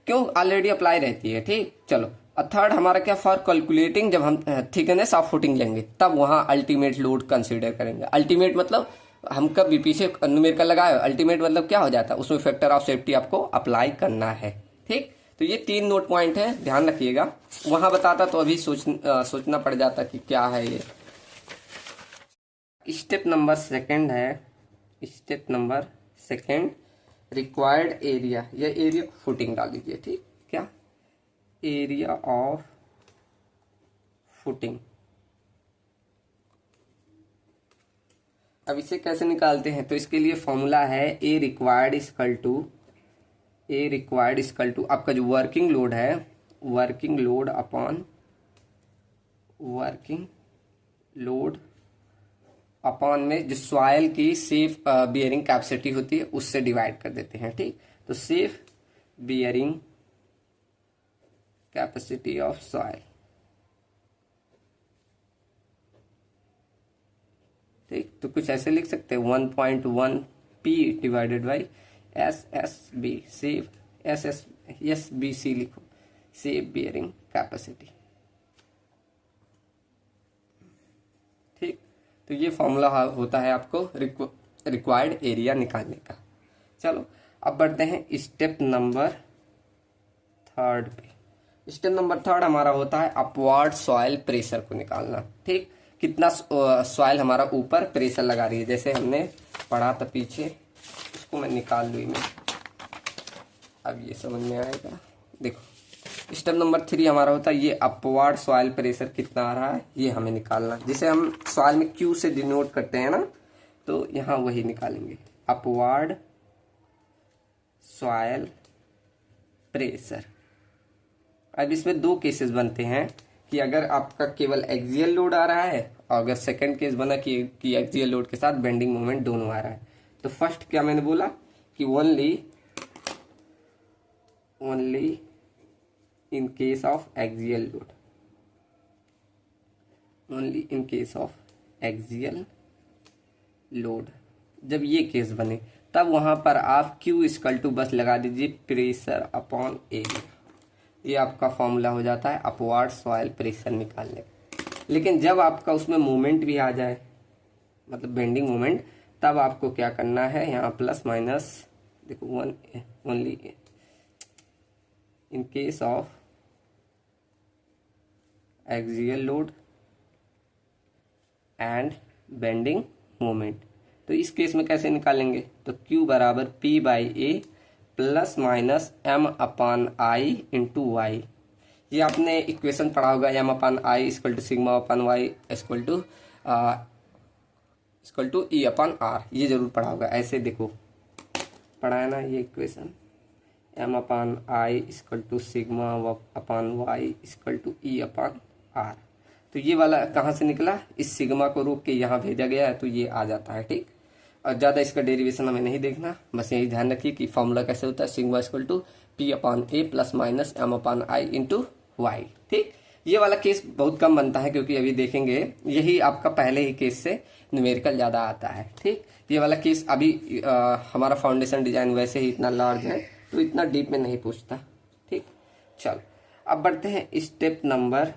क्यों, ऑलरेडी अप्लाई रहती है। ठीक, चलो। और थर्ड हमारा क्या, फॉर कैलकुलेटिंग, जब हम थिकनेस ऑफ फुटिंग लेंगे तब वहां अल्टीमेट लोड कंसीडर करेंगे। अल्टीमेट मतलब हम कभी पीछे न्यूमेरिकल लगाए, अल्टीमेट मतलब क्या हो जाता है, उसमें फैक्टर ऑफ सेफ्टी आपको अप्लाई करना है। ठीक, तो ये 3 नोट पॉइंट है, ध्यान रखिएगा। वहां बताता तो अभी सोचना पड़ जाता कि क्या है ये। स्टेप नंबर 2 है, स्टेप नंबर 2 रिक्वायर्ड एरिया, या एरिया फुटिंग डाल दीजिए। ठीक, क्या, एरिया ऑफ फुटिंग। अब इसे कैसे निकालते हैं, तो इसके लिए फॉर्मूला है ए रिक्वायर्ड इक्वल टू आपका जो वर्किंग लोड है, working load upon working load upon में जो सॉइल की सेफ बियरिंग कैपेसिटी होती है उससे डिवाइड कर देते हैं। ठीक, तो safe bearing capacity of soil. ठीक, तो कुछ ऐसे लिख सकते हैं 1.1 P divided by SSB, safe SBC लिखो, सेफ बियरिंग कैपेसिटी। ठीक, तो ये फॉर्मूला होता है आपको रिक्वायर्ड एरिया निकालने का। चलो अब बढ़ते हैं स्टेप नंबर 3 पे। स्टेप नंबर 3 हमारा होता है अपवर्ड सॉइल प्रेशर को निकालना। ठीक, कितना सॉइल हमारा ऊपर प्रेशर लगा रही है, जैसे हमने पढ़ा था पीछे, इसको मैं निकाल लूँ मैं, अब ये समझ में आएगा। देखो स्टेप नंबर 3 हमारा होता है ये अपवर्ड सॉइल प्रेशर कितना आ रहा है ये हमें निकालना, जिसे हम सॉइल में क्यू से डिनोट करते हैं ना, तो यहाँ वही निकालेंगे, अपवर्ड सॉइल प्रेशर। अब इसमें 2 केसेस बनते हैं कि अगर आपका केवल एक्सियल लोड आ रहा है अगर सेकंड केस बना कि एक्सियल लोड के साथ बेंडिंग मोमेंट दोनों आ रहा है, तो फर्स्ट क्या मैंने बोला कि only in case of axial load, only in case of axial load, जब ये केस बने तब वहां पर आप Q इक्वल टू बस लगा दीजिए प्रेशर अपॉन एरिया। ये आपका फॉर्मूला हो जाता है अपवार्ड सॉइल प्रेशर निकालने का। लेकिन जब आपका उसमें मूवमेंट भी आ जाए, मतलब बेंडिंग मूवमेंट, तब आपको क्या करना है, यहाँ प्लस माइनस देखो only in case of axial load and bending moment. तो इस केस में कैसे निकालेंगे, तो Q बराबर P by A plus minus M upon I into Y. ये आपने इक्वेशन पढ़ा होगा, M upon I equal to sigma upon Y equal to E upon R, ये जरूर पढ़ा होगा। ऐसे देखो पढ़ा है ना ये equation, M upon I equal to sigma upon Y equal to E upon R. तो ये वाला कहाँ से निकला, इस सिग्मा को रोक के यहाँ भेजा गया है तो ये आ जाता है, ठीक। और ज़्यादा इसका डेरिवेशन हमें नहीं देखना, बस यही ध्यान रखिए कि फॉर्मूला कैसे होता है, sigma equal to P upon A plus minus M upon I into Y, ठीक। ये वाला केस बहुत कम बनता है क्योंकि अभी देखेंगे यही आपका पहले ही केस से न्यूमेरिकल ज़्यादा आता है, ठीक। ये वाला केस अभी हमारा फाउंडेशन डिजाइन वैसे ही इतना लार्ज है तो इतना डीप में नहीं पूछता, ठीक। चलो अब बढ़ते हैं स्टेप नंबर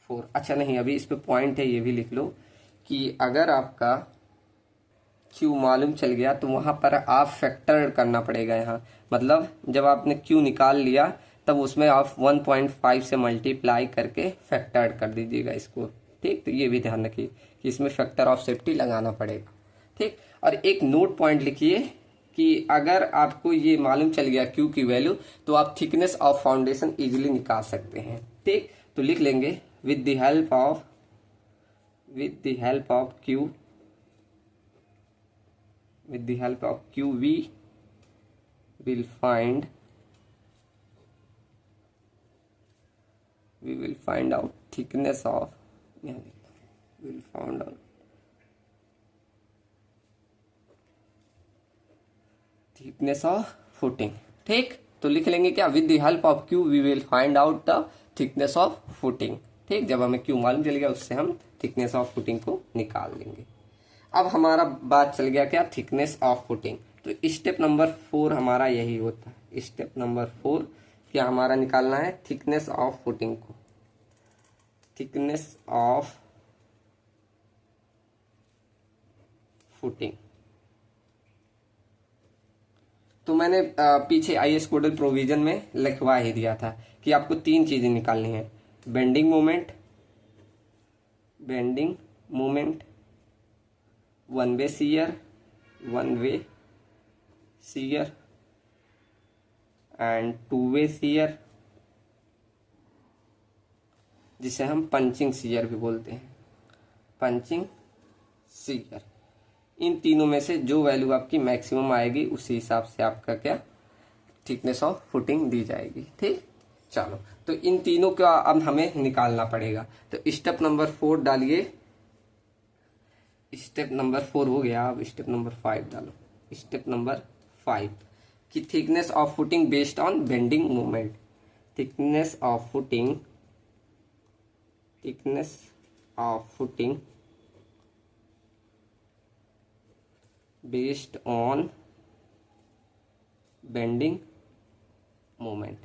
4। अच्छा नहीं, अभी इस पे पॉइंट है, ये भी लिख लो कि अगर आपका Q मालूम चल गया तो वहां पर आप फैक्टर करना पड़ेगा। यहाँ मतलब जब आपने Q निकाल लिया तब उसमें आप 1.5 से मल्टीप्लाई करके फैक्टर कर दीजिएगा इसको, ठीक। तो ये भी ध्यान रखिए कि इसमें फैक्टर ऑफ सेफ्टी लगाना पड़ेगा, ठीक। और एक नोट पॉइंट लिखिए कि अगर आपको ये मालूम चल गया Q की वैल्यू तो आप थिकनेस ऑफ फाउंडेशन इजिली निकाल सकते हैं, ठीक। तो लिख लेंगे with the help of Q, with the help of Q we will find out thickness of footing, ठीक। तो लिख लेंगे क्या, with the help of Q we will find out the thickness of footing, ठीक। जब हमें Q मालूम चल गया उससे हम थिकनेस ऑफ फुटिंग को निकाल लेंगे। अब हमारा बात चल गया क्या, थिकनेस ऑफ फुटिंग। तो स्टेप नंबर 4 हमारा यही होता है। स्टेप नंबर 4 क्या हमारा निकालना है, थिकनेस ऑफ फुटिंग को, थिकनेस ऑफ फुटिंग। तो मैंने पीछे IS कोडल प्रोविजन में लिखवा ही दिया था कि आपको 3 चीजें निकालनी है, bending moment, one way shear and two way shear, जिसे हम पंचिंग शियर भी बोलते हैं, पंचिंग शियर। इन तीनों में से जो वैल्यू आपकी मैक्सिमम आएगी उसी हिसाब से आपका क्या थिकनेस ऑफ फुटिंग दी जाएगी, ठीक। चलो तो इन तीनों का अब हमें निकालना पड़ेगा। तो स्टेप नंबर 4 डालिए, स्टेप नंबर 4 हो गया, अब स्टेप नंबर 5 डालो। स्टेप नंबर 5 की thickness of footing based on bending moment, thickness of footing based on bending moment,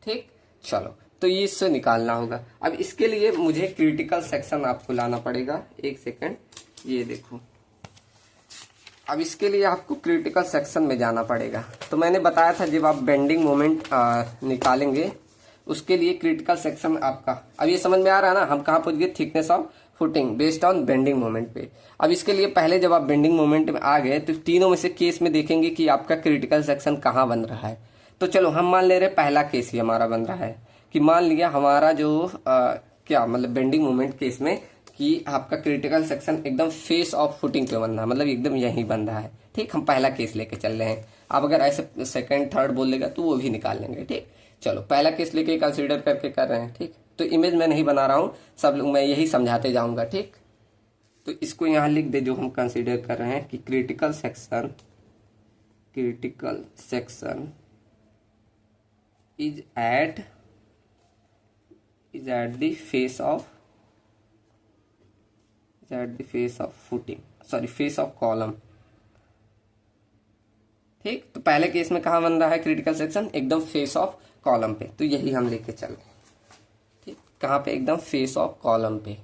ठीक। चलो तो ये इससे निकालना होगा। अब इसके लिए मुझे क्रिटिकल सेक्शन आपको लाना पड़ेगा, एक सेकंड, ये देखो। अब इसके लिए आपको क्रिटिकल सेक्शन में जाना पड़ेगा। तो मैंने बताया था जब आप बेंडिंग मोमेंट निकालेंगे उसके लिए क्रिटिकल सेक्शन आपका, अब ये समझ में आ रहा है ना, हम कहाँ पहुंच गए, thickness of footing based on bending moment पे। अब इसके लिए पहले जब आप बेंडिंग मोमेंट में आ गए तो तीनों में से केस में देखेंगे कि आपका क्रिटिकल सेक्शन कहाँ बन रहा है। तो चलो हम मान ले रहे पहला केस ही हमारा बन रहा है कि मान लिया हमारा जो क्या मतलब बेंडिंग मोमेंट केस में कि आपका क्रिटिकल सेक्शन एकदम फेस ऑफ फुटिंग पे बन रहा है, मतलब एकदम यही बन रहा है, ठीक। हम पहला केस लेके चल रहे हैं। आप अगर ऐसे सेकंड थर्ड बोल लेगा तो वो भी निकाल लेंगे, ठीक। चलो पहला केस लेके कंसीडर करके कर रहे हैं, ठीक। तो इमेज मैं नहीं बना रहा हूँ, सब लोग मैं यही समझाते जाऊंगा। ठीक, तो इसको यहाँ लिख दे जो हम कंसीडर कर रहे हैं कि critical section is at the face of footing, sorry face of column. ठीक, तो पहले केस में कहाँ बन रहा है क्रिटिकल सेक्शन? एकदम फेस ऑफ कॉलम पे, तो यही हम लेके चल रहे हैं। ठीक, कहाँ पे? एकदम फेस ऑफ कॉलम पे।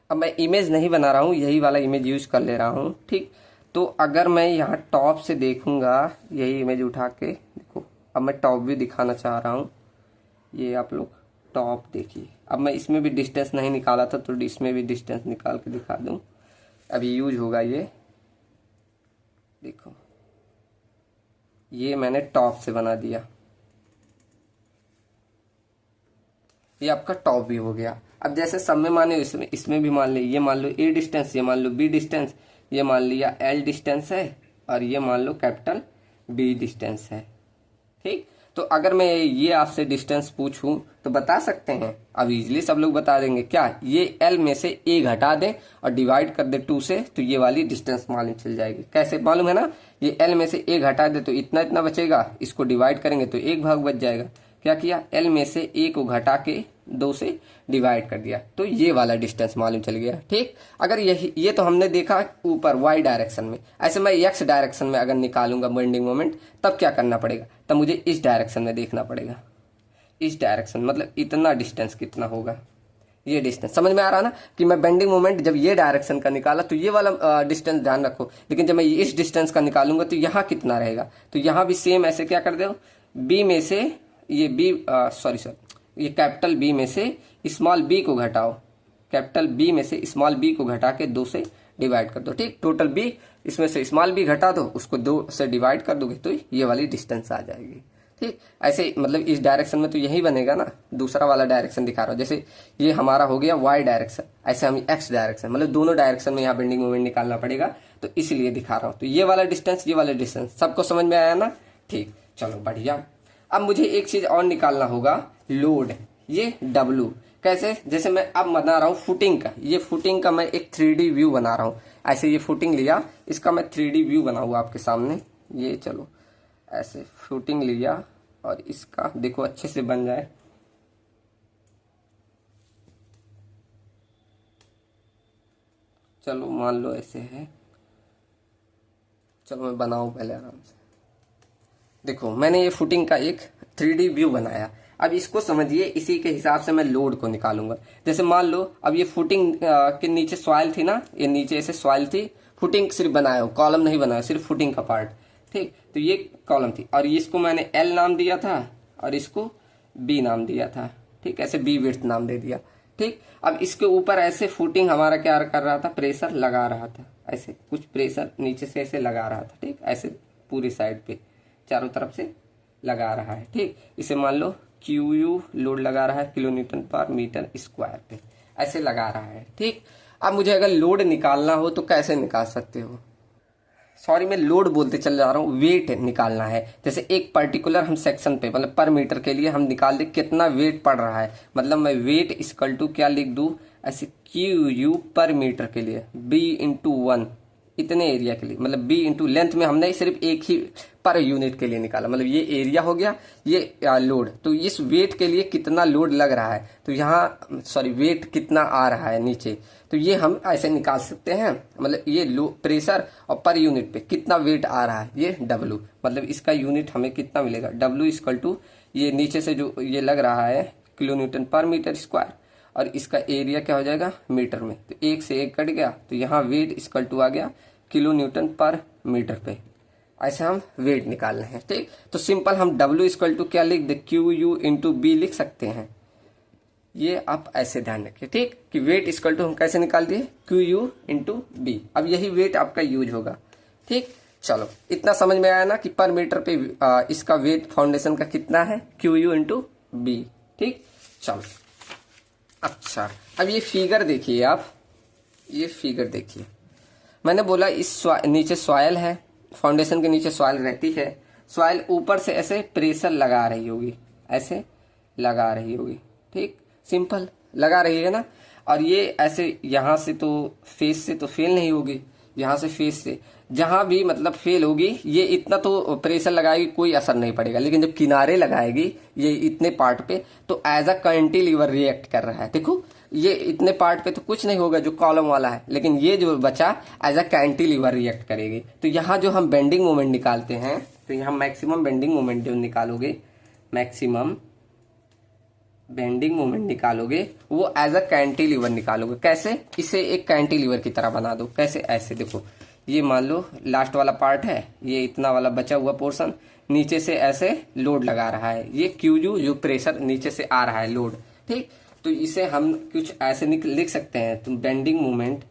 अब मैं इमेज नहीं बना रहा हूँ, यही वाला इमेज यूज कर ले रहा हूँ। ठीक, तो अगर मैं यहाँ टॉप से देखूंगा, यही इमेज उठा के देखो, अब मैं टॉप भी दिखाना चाह रहा हूँ। ये आप लोग टॉप देखिए। अब मैं इसमें भी डिस्टेंस नहीं निकाला था, तो इसमें भी डिस्टेंस निकाल के दिखा दूं। अभी यूज होगा ये, देखो ये मैंने टॉप से बना दिया, ये आपका टॉप भी हो गया। अब जैसे सब में माने इसमें भी मान लो, ये मान लो ए डिस्टेंस, ये मान लो बी डिस्टेंस, ये मान लिया एल डिस्टेंस है, और ये मान लो कैपिटल बी डिस्टेंस है। ठीक, तो अगर मैं ये आपसे डिस्टेंस पूछूं तो बता सकते हैं? अब इजीली सब लोग बता देंगे। क्या? ये एल में से ए घटा दें और डिवाइड कर दे 2 से, तो ये वाली डिस्टेंस मालूम चल जाएगी। कैसे मालूम है ना? ये एल में से ए घटा दे तो इतना इतना बचेगा, इसको डिवाइड करेंगे तो एक भाग बच जाएगा। क्या किया? एल में से ए को घटा के 2 से डिवाइड कर दिया, तो ये वाला डिस्टेंस मालूम चल गया। ठीक, अगर ये तो हमने देखा ऊपर वाई डायरेक्शन में। ऐसे मैं एक्स डायरेक्शन में अगर निकालूंगा बेंडिंग मोमेंट, तब क्या करना पड़ेगा? तब मुझे इस डायरेक्शन में देखना पड़ेगा। इस डायरेक्शन मतलब इतना डिस्टेंस कितना होगा, ये डिस्टेंस समझ में आ रहा ना? कि मैं बेंडिंग मोमेंट जब ये डायरेक्शन का निकाला तो ये वाला डिस्टेंस ध्यान रखो, लेकिन जब मैं इस डिस्टेंस का निकालूंगा तो यहाँ कितना रहेगा? तो यहाँ भी सेम ऐसे क्या कर दो, बी में से ये बी ये कैपिटल बी में से स्मॉल बी को घटाओ, कैपिटल बी में से स्मॉल बी को घटा के 2 से डिवाइड कर दो। ठीक, टोटल बी इसमें से स्मॉल बी घटा दो, उसको 2 से डिवाइड कर दोगे तो ये वाली डिस्टेंस आ जाएगी। ठीक, ऐसे मतलब इस डायरेक्शन में तो यही बनेगा ना। दूसरा वाला डायरेक्शन दिखा रहा हूं, जैसे ये हमारा हो गया वाई डायरेक्शन, ऐसे हम एक्स डायरेक्शन, मतलब दोनों डायरेक्शन में यहाँ बेंडिंग मोमेंट निकालना पड़ेगा, तो इसलिए दिखा रहा हूँ। तो ये वाला डिस्टेंस, ये वाला डिस्टेंस सबको समझ में आया ना? ठीक, चलो बढ़िया। अब मुझे एक चीज और निकालना होगा, लोड, ये W। कैसे? जैसे मैं अब बना रहा हूँ फुटिंग का, ये फुटिंग का मैं एक 3D व्यू बना रहा हूँ। ऐसे ये फुटिंग लिया, इसका मैं 3D व्यू बनाऊंगा आपके सामने। ये चलो ऐसे फुटिंग लिया और इसका देखो अच्छे से बन जाए। चलो मान लो ऐसे है, चलो मैं बनाऊं पहले आराम से। देखो मैंने ये फुटिंग का एक 3D व्यू बनाया। अब इसको समझिए, इसी के हिसाब से मैं लोड को निकालूंगा। जैसे मान लो अब ये फुटिंग के नीचे सॉइल थी ना, ये नीचे ऐसे सॉइल थी, फुटिंग सिर्फ बनाया हो, कॉलम नहीं बनाया, सिर्फ फुटिंग का पार्ट। ठीक, तो ये कॉलम थी और इसको मैंने एल नाम दिया था और इसको बी नाम दिया था। ठीक, ऐसे बी विड्थ नाम दे दिया। ठीक, अब इसके ऊपर ऐसे फुटिंग हमारा क्या कर रहा था, प्रेशर लगा रहा था, ऐसे कुछ प्रेशर नीचे से ऐसे लगा रहा था। ठीक, ऐसे पूरी साइड पे चारों तरफ से लगा रहा है। ठीक, इसे मान लो QU लोड लगा रहा है किलोन्यूटन पर मीटर स्क्वायर पे, ऐसे लगा रहा है। ठीक, अब मुझे अगर लोड निकालना हो तो कैसे निकाल सकते हो? सॉरी मैं लोड बोलते चल जा रहा हूँ, वेट निकालना है। जैसे एक पर्टिकुलर हम सेक्शन पे मतलब पर मीटर के लिए हम निकाल दे कितना वेट पड़ रहा है, मतलब मैं वेट इक्वल टू क्या लिख दूं, ऐसे QU पर मीटर के लिए B/1 इतने एरिया के लिए, मतलब B इंटू लेंथ में हमने सिर्फ एक ही पर यूनिट के लिए निकाला, मतलब ये एरिया हो गया, ये लोड। तो इस वेट के लिए कितना लोड लग रहा है, तो यहाँ सॉरी वेट कितना आ रहा है नीचे, तो ये हम ऐसे निकाल सकते हैं। मतलब ये लो प्रेशर और पर यूनिट पे कितना वेट आ रहा है, ये W, मतलब इसका यूनिट हमें कितना मिलेगा, W इक्वल टू ये नीचे से जो ये लग रहा है किलो न्यूटन पर मीटर स्क्वायर, और इसका एरिया क्या हो जाएगा मीटर में, तो 1 से 1 कट गया, तो यहाँ वेट इक्वल टू आ गया किलो न्यूटन पर मीटर पे। ऐसे हम वेट निकालने हैं। ठीक, तो सिंपल हम W इक्वल टू क्या लिख दे, QU इंटू B लिख सकते हैं। ये आप ऐसे ध्यान रखिए। ठीक, कि वेट इक्वल टू हम कैसे निकाल दिए, QU इंटू B। अब यही वेट आपका यूज होगा। ठीक, चलो इतना समझ में आया ना कि पर मीटर पे इसका वेट फाउंडेशन का कितना है, QU इंटू B। ठीक, चलो अच्छा अब ये फिगर देखिए आप, ये फिगर देखिए, मैंने बोला इस नीचे सॉइल है, फाउंडेशन के नीचे सॉइल रहती है, सॉइल ऊपर से ऐसे प्रेशर लगा रही होगी, ऐसे लगा रही होगी। ठीक, सिंपल लगा रही है ना। और ये ऐसे यहाँ से तो फेस से तो फेल नहीं होगी, यहाँ से फेस से जहां भी मतलब फेल होगी, ये इतना तो प्रेशर लगाएगी कोई असर नहीं पड़ेगा, लेकिन जब किनारे लगाएगी ये इतने पार्ट पे तो एज अ कैंटिलीवर रिएक्ट कर रहा है। देखो ये इतने पार्ट पे तो कुछ नहीं होगा जो कॉलम वाला है, लेकिन ये जो बचा एज अ कैंटिलीवर रिएक्ट करेगी। तो यहाँ जो हम बेंडिंग मोमेंट निकालते हैं, तो यहाँ मैक्सिमम बेंडिंग मोमेंट जो निकालोगे, मैक्सिमम बेंडिंग मोमेंट निकालोगे वो एज अ कैंटिलीवर निकालोगे। कैसे? इसे एक कैंटिलीवर की तरह बना दो। कैसे? ऐसे देखो, ये मान लो लास्ट वाला पार्ट है, ये इतना वाला बचा हुआ पोर्शन नीचे से ऐसे लोड लगा रहा है, ये क्यूयू जो प्रेशर नीचे से आ रहा है लोड, ठीक। तो इसे हम कुछ ऐसे लिख सकते हैं, तो बेंडिंग मोमेंट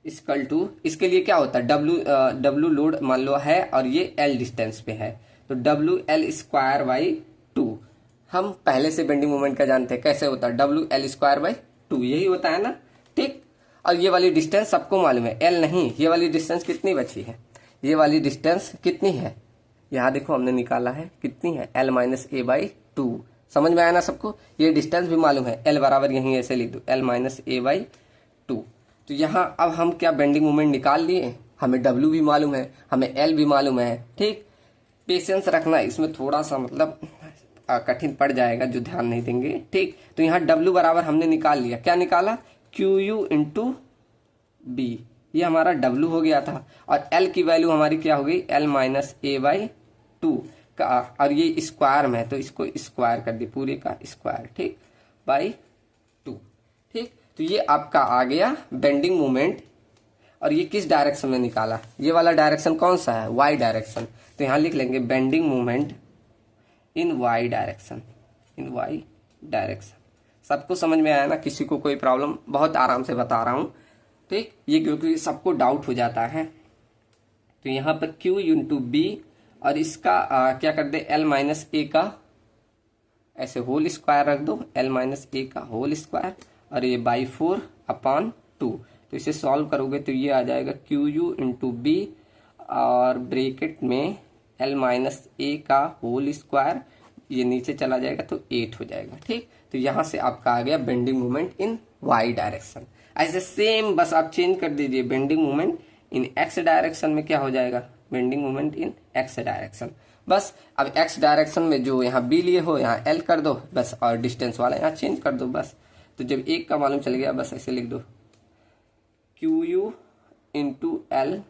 इक्वल टू, इसके लिए क्या होता है, डब्ल्यू लोड मान लो है और ये एल डिस्टेंस पे है, तो डब्ल्यू एल स्क्वायर बाई 2। हम पहले से बेंडिंग मोमेंट का जानते हैं, कैसे होता है, डब्ल्यू एल स्क्वायर बाई 2, यही होता है ना, ठीक। और ये वाली डिस्टेंस सबको मालूम है, एल नहीं, ये वाली डिस्टेंस कितनी बची है, ये वाली डिस्टेंस कितनी है, यहाँ देखो हमने निकाला है कितनी है, एल माइनस ए बाई 2। समझ में आया ना सबको? ये डिस्टेंस भी मालूम है, एल बराबर यहीं ऐसे लिख दो, एल माइनस ए बाई 2। तो यहाँ अब हम क्या बेंडिंग मोमेंट निकाल लिए, हमें डब्ल्यू भी मालूम है, हमें एल भी मालूम है, ठीक। पेशेंस रखना, इसमें थोड़ा सा मतलब कठिन पड़ जाएगा जो ध्यान नहीं देंगे, ठीक। तो यहाँ डब्ल्यू बराबर हमने निकाल लिया, क्या निकाला, क्यू यू इंटू बी, ये हमारा डब्ल्यू हो गया था। और एल की वैल्यू हमारी क्या हो गई, एल माइनस ए बाई 2 का, और ये स्क्वायर में है तो इसको स्क्वायर कर दी, पूरे का स्क्वायर, ठीक, बाई 2, ठीक। तो ये आपका आ गया बेंडिंग मोमेंट। और ये किस डायरेक्शन में निकाला, ये वाला डायरेक्शन कौन सा है, वाई डायरेक्शन। तो यहाँ लिख लेंगे bending moment in Y direction, in Y direction. सबको समझ में आया ना? किसी को कोई प्रॉब्लम, बहुत आराम से बता रहा हूं, ठीक। ये क्योंकि सबको डाउट हो जाता है। तो यहाँ पर Q इंटू बी, और इसका क्या कर दे, L माइनस ए का ऐसे होल स्क्वायर रख दो, L माइनस ए का होल स्क्वायर, और ये बाई 4 अपॉन 2। तो इसे सॉल्व करोगे तो ये आ जाएगा क्यू यू इंटू बी, और ब्रेकेट में L माइनस ए का होल स्क्वायर, ये नीचे चला जाएगा तो 8 हो जाएगा, ठीक। तो यहां से आपका आ गया bending moment in Y direction. ऐसे सेम बस आप चेंज कर दीजिए, bending moment in X direction में क्या हो जाएगा, bending moment in X direction. बस अब एक्स डायरेक्शन में जो यहाँ बी लिए हो यहाँ एल कर दो बस, और डिस्टेंस वाला यहाँ चेंज कर दो बस। तो जब एक का मालूम चल गया, बस ऐसे लिख दो क्यू यू इंटू एल,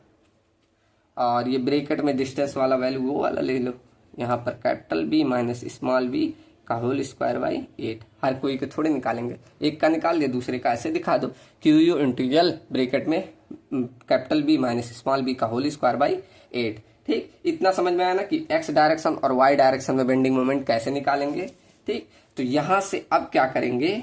और ये ब्रेकेट में डिस्टेंस वाला वैल्यू वो वाला ले लो, यहाँ पर capital B minus small B का होल स्क्वायर बाई 8। हर कोई के थोड़े निकालेंगे, एक का निकाल दिया दूसरे का ऐसे दिखा दो, Q U into L bracket में capital B minus small B का होल स्क्वायर बाई 8, ठीक। इतना समझ में आया ना कि एक्स डायरेक्शन और वाई डायरेक्शन में बेंडिंग मोमेंट कैसे निकालेंगे, ठीक। तो यहां से अब क्या करेंगे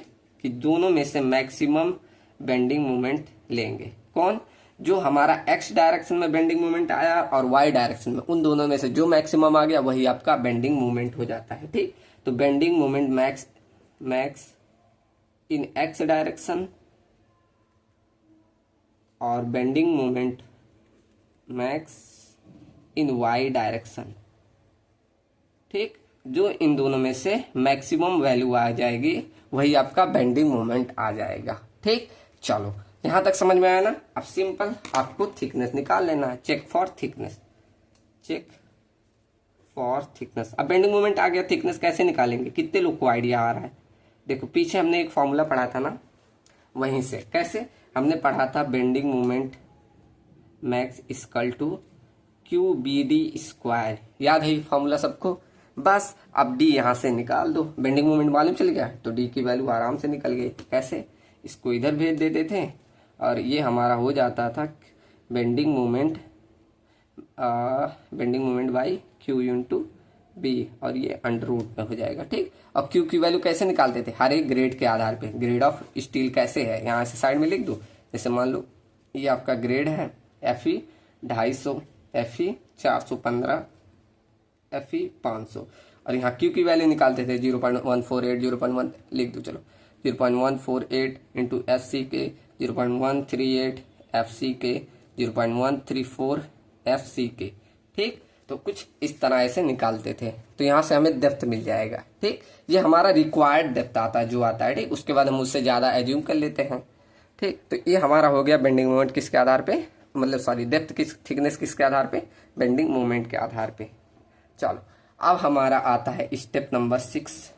कि दोनों में से मैक्सिमम बेंडिंग मोमेंट लेंगे। कौन? जो हमारा एक्स डायरेक्शन में बेंडिंग मोमेंट आया और वाई डायरेक्शन में, उन दोनों में से जो मैक्सिमम आ गया वही आपका बेंडिंग मोमेंट हो जाता है, ठीक। तो बेंडिंग मोमेंट मैक्स इन एक्स डायरेक्शन और बेंडिंग मोमेंट मैक्स इन वाई डायरेक्शन, ठीक। जो इन दोनों में से मैक्सिमम वैल्यू आ जाएगी वही आपका बेंडिंग मोमेंट आ जाएगा, ठीक। चलो यहां तक समझ में आया ना? अब सिंपल आपको थिकनेस निकाल लेना है, check for thickness, check for thickness. अब बेंडिंग मोमेंट आ गया, थिकनेस कैसे निकालेंगे, कितने लोग को आइडिया आ रहा है? देखो पीछे हमने एक फॉर्मूला पढ़ा था ना, वहीं से कैसे हमने पढ़ा था, bending moment max equal to Q B D square, याद है फॉर्मूला सबको? बस अब डी यहां से निकाल दो, बेंडिंग मोमेंट मालूम चल गया तो डी की वैल्यू आराम से निकल गई। कैसे? इसको इधर भेज देते थे और ये हमारा हो जाता था bending moment by Q into B, और ये अंडर रूट में हो जाएगा, ठीक। अब क्यू की वैल्यू कैसे निकालते थे, हर एक ग्रेड के आधार पे, ग्रेड ऑफ स्टील कैसे है यहाँ से साइड में लिख दो। जैसे मान लो ये आपका ग्रेड है FE 250, FE 415, FE 500, और यहाँ क्यू की वैल्यू निकालते थे 0.148, 0.1 लिख दो, चलो 0.148 इंटू FC के 0.138, FC के 0.134 FC के, ठीक। तो कुछ इस तरह से निकालते थे, तो यहाँ से हमें डेप्थ मिल जाएगा। ठीक, ये हमारा रिक्वायर्ड डेप्थ आता है जो आता है। ठीक, उसके बाद हम उससे ज़्यादा एज्यूम कर लेते हैं। ठीक, तो ये हमारा हो गया बेंडिंग मोमेंट किसके आधार पे, मतलब सॉरी डेप्थ किस थिकनेस किसके आधार पे, बेंडिंग मोमेंट के आधार पे। चलो अब हमारा आता है स्टेप नंबर 6।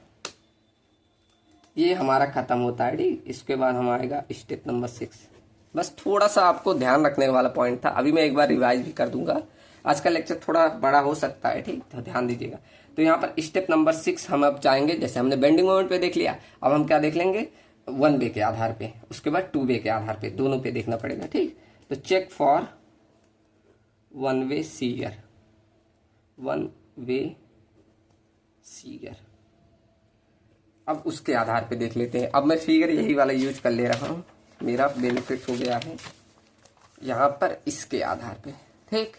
ये हमारा खत्म होता है। ठीक, इसके बाद हम आएगा स्टेप नंबर 6। बस थोड़ा सा आपको ध्यान रखने वाला पॉइंट था, अभी मैं एक बार रिवाइज भी कर दूंगा। आज का लेक्चर थोड़ा बड़ा हो सकता है। ठीक, तो ध्यान दीजिएगा। तो यहाँ पर स्टेप नंबर 6 हम अब जाएंगे, जैसे हमने बेंडिंग मोमेंट पे देख लिया, अब हम क्या देख लेंगे, 1 वे के आधार पे, उसके बाद 2 वे के आधार पे, दोनों पे देखना पड़ेगा। ठीक, तो check for 1 way shear, 1 way shear. अब उसके आधार पे देख लेते हैं। अब मैं फिगर यही वाला यूज कर ले रहा हूँ, मेरा बेनिफिट हो गया है यहाँ पर इसके आधार पे। ठीक,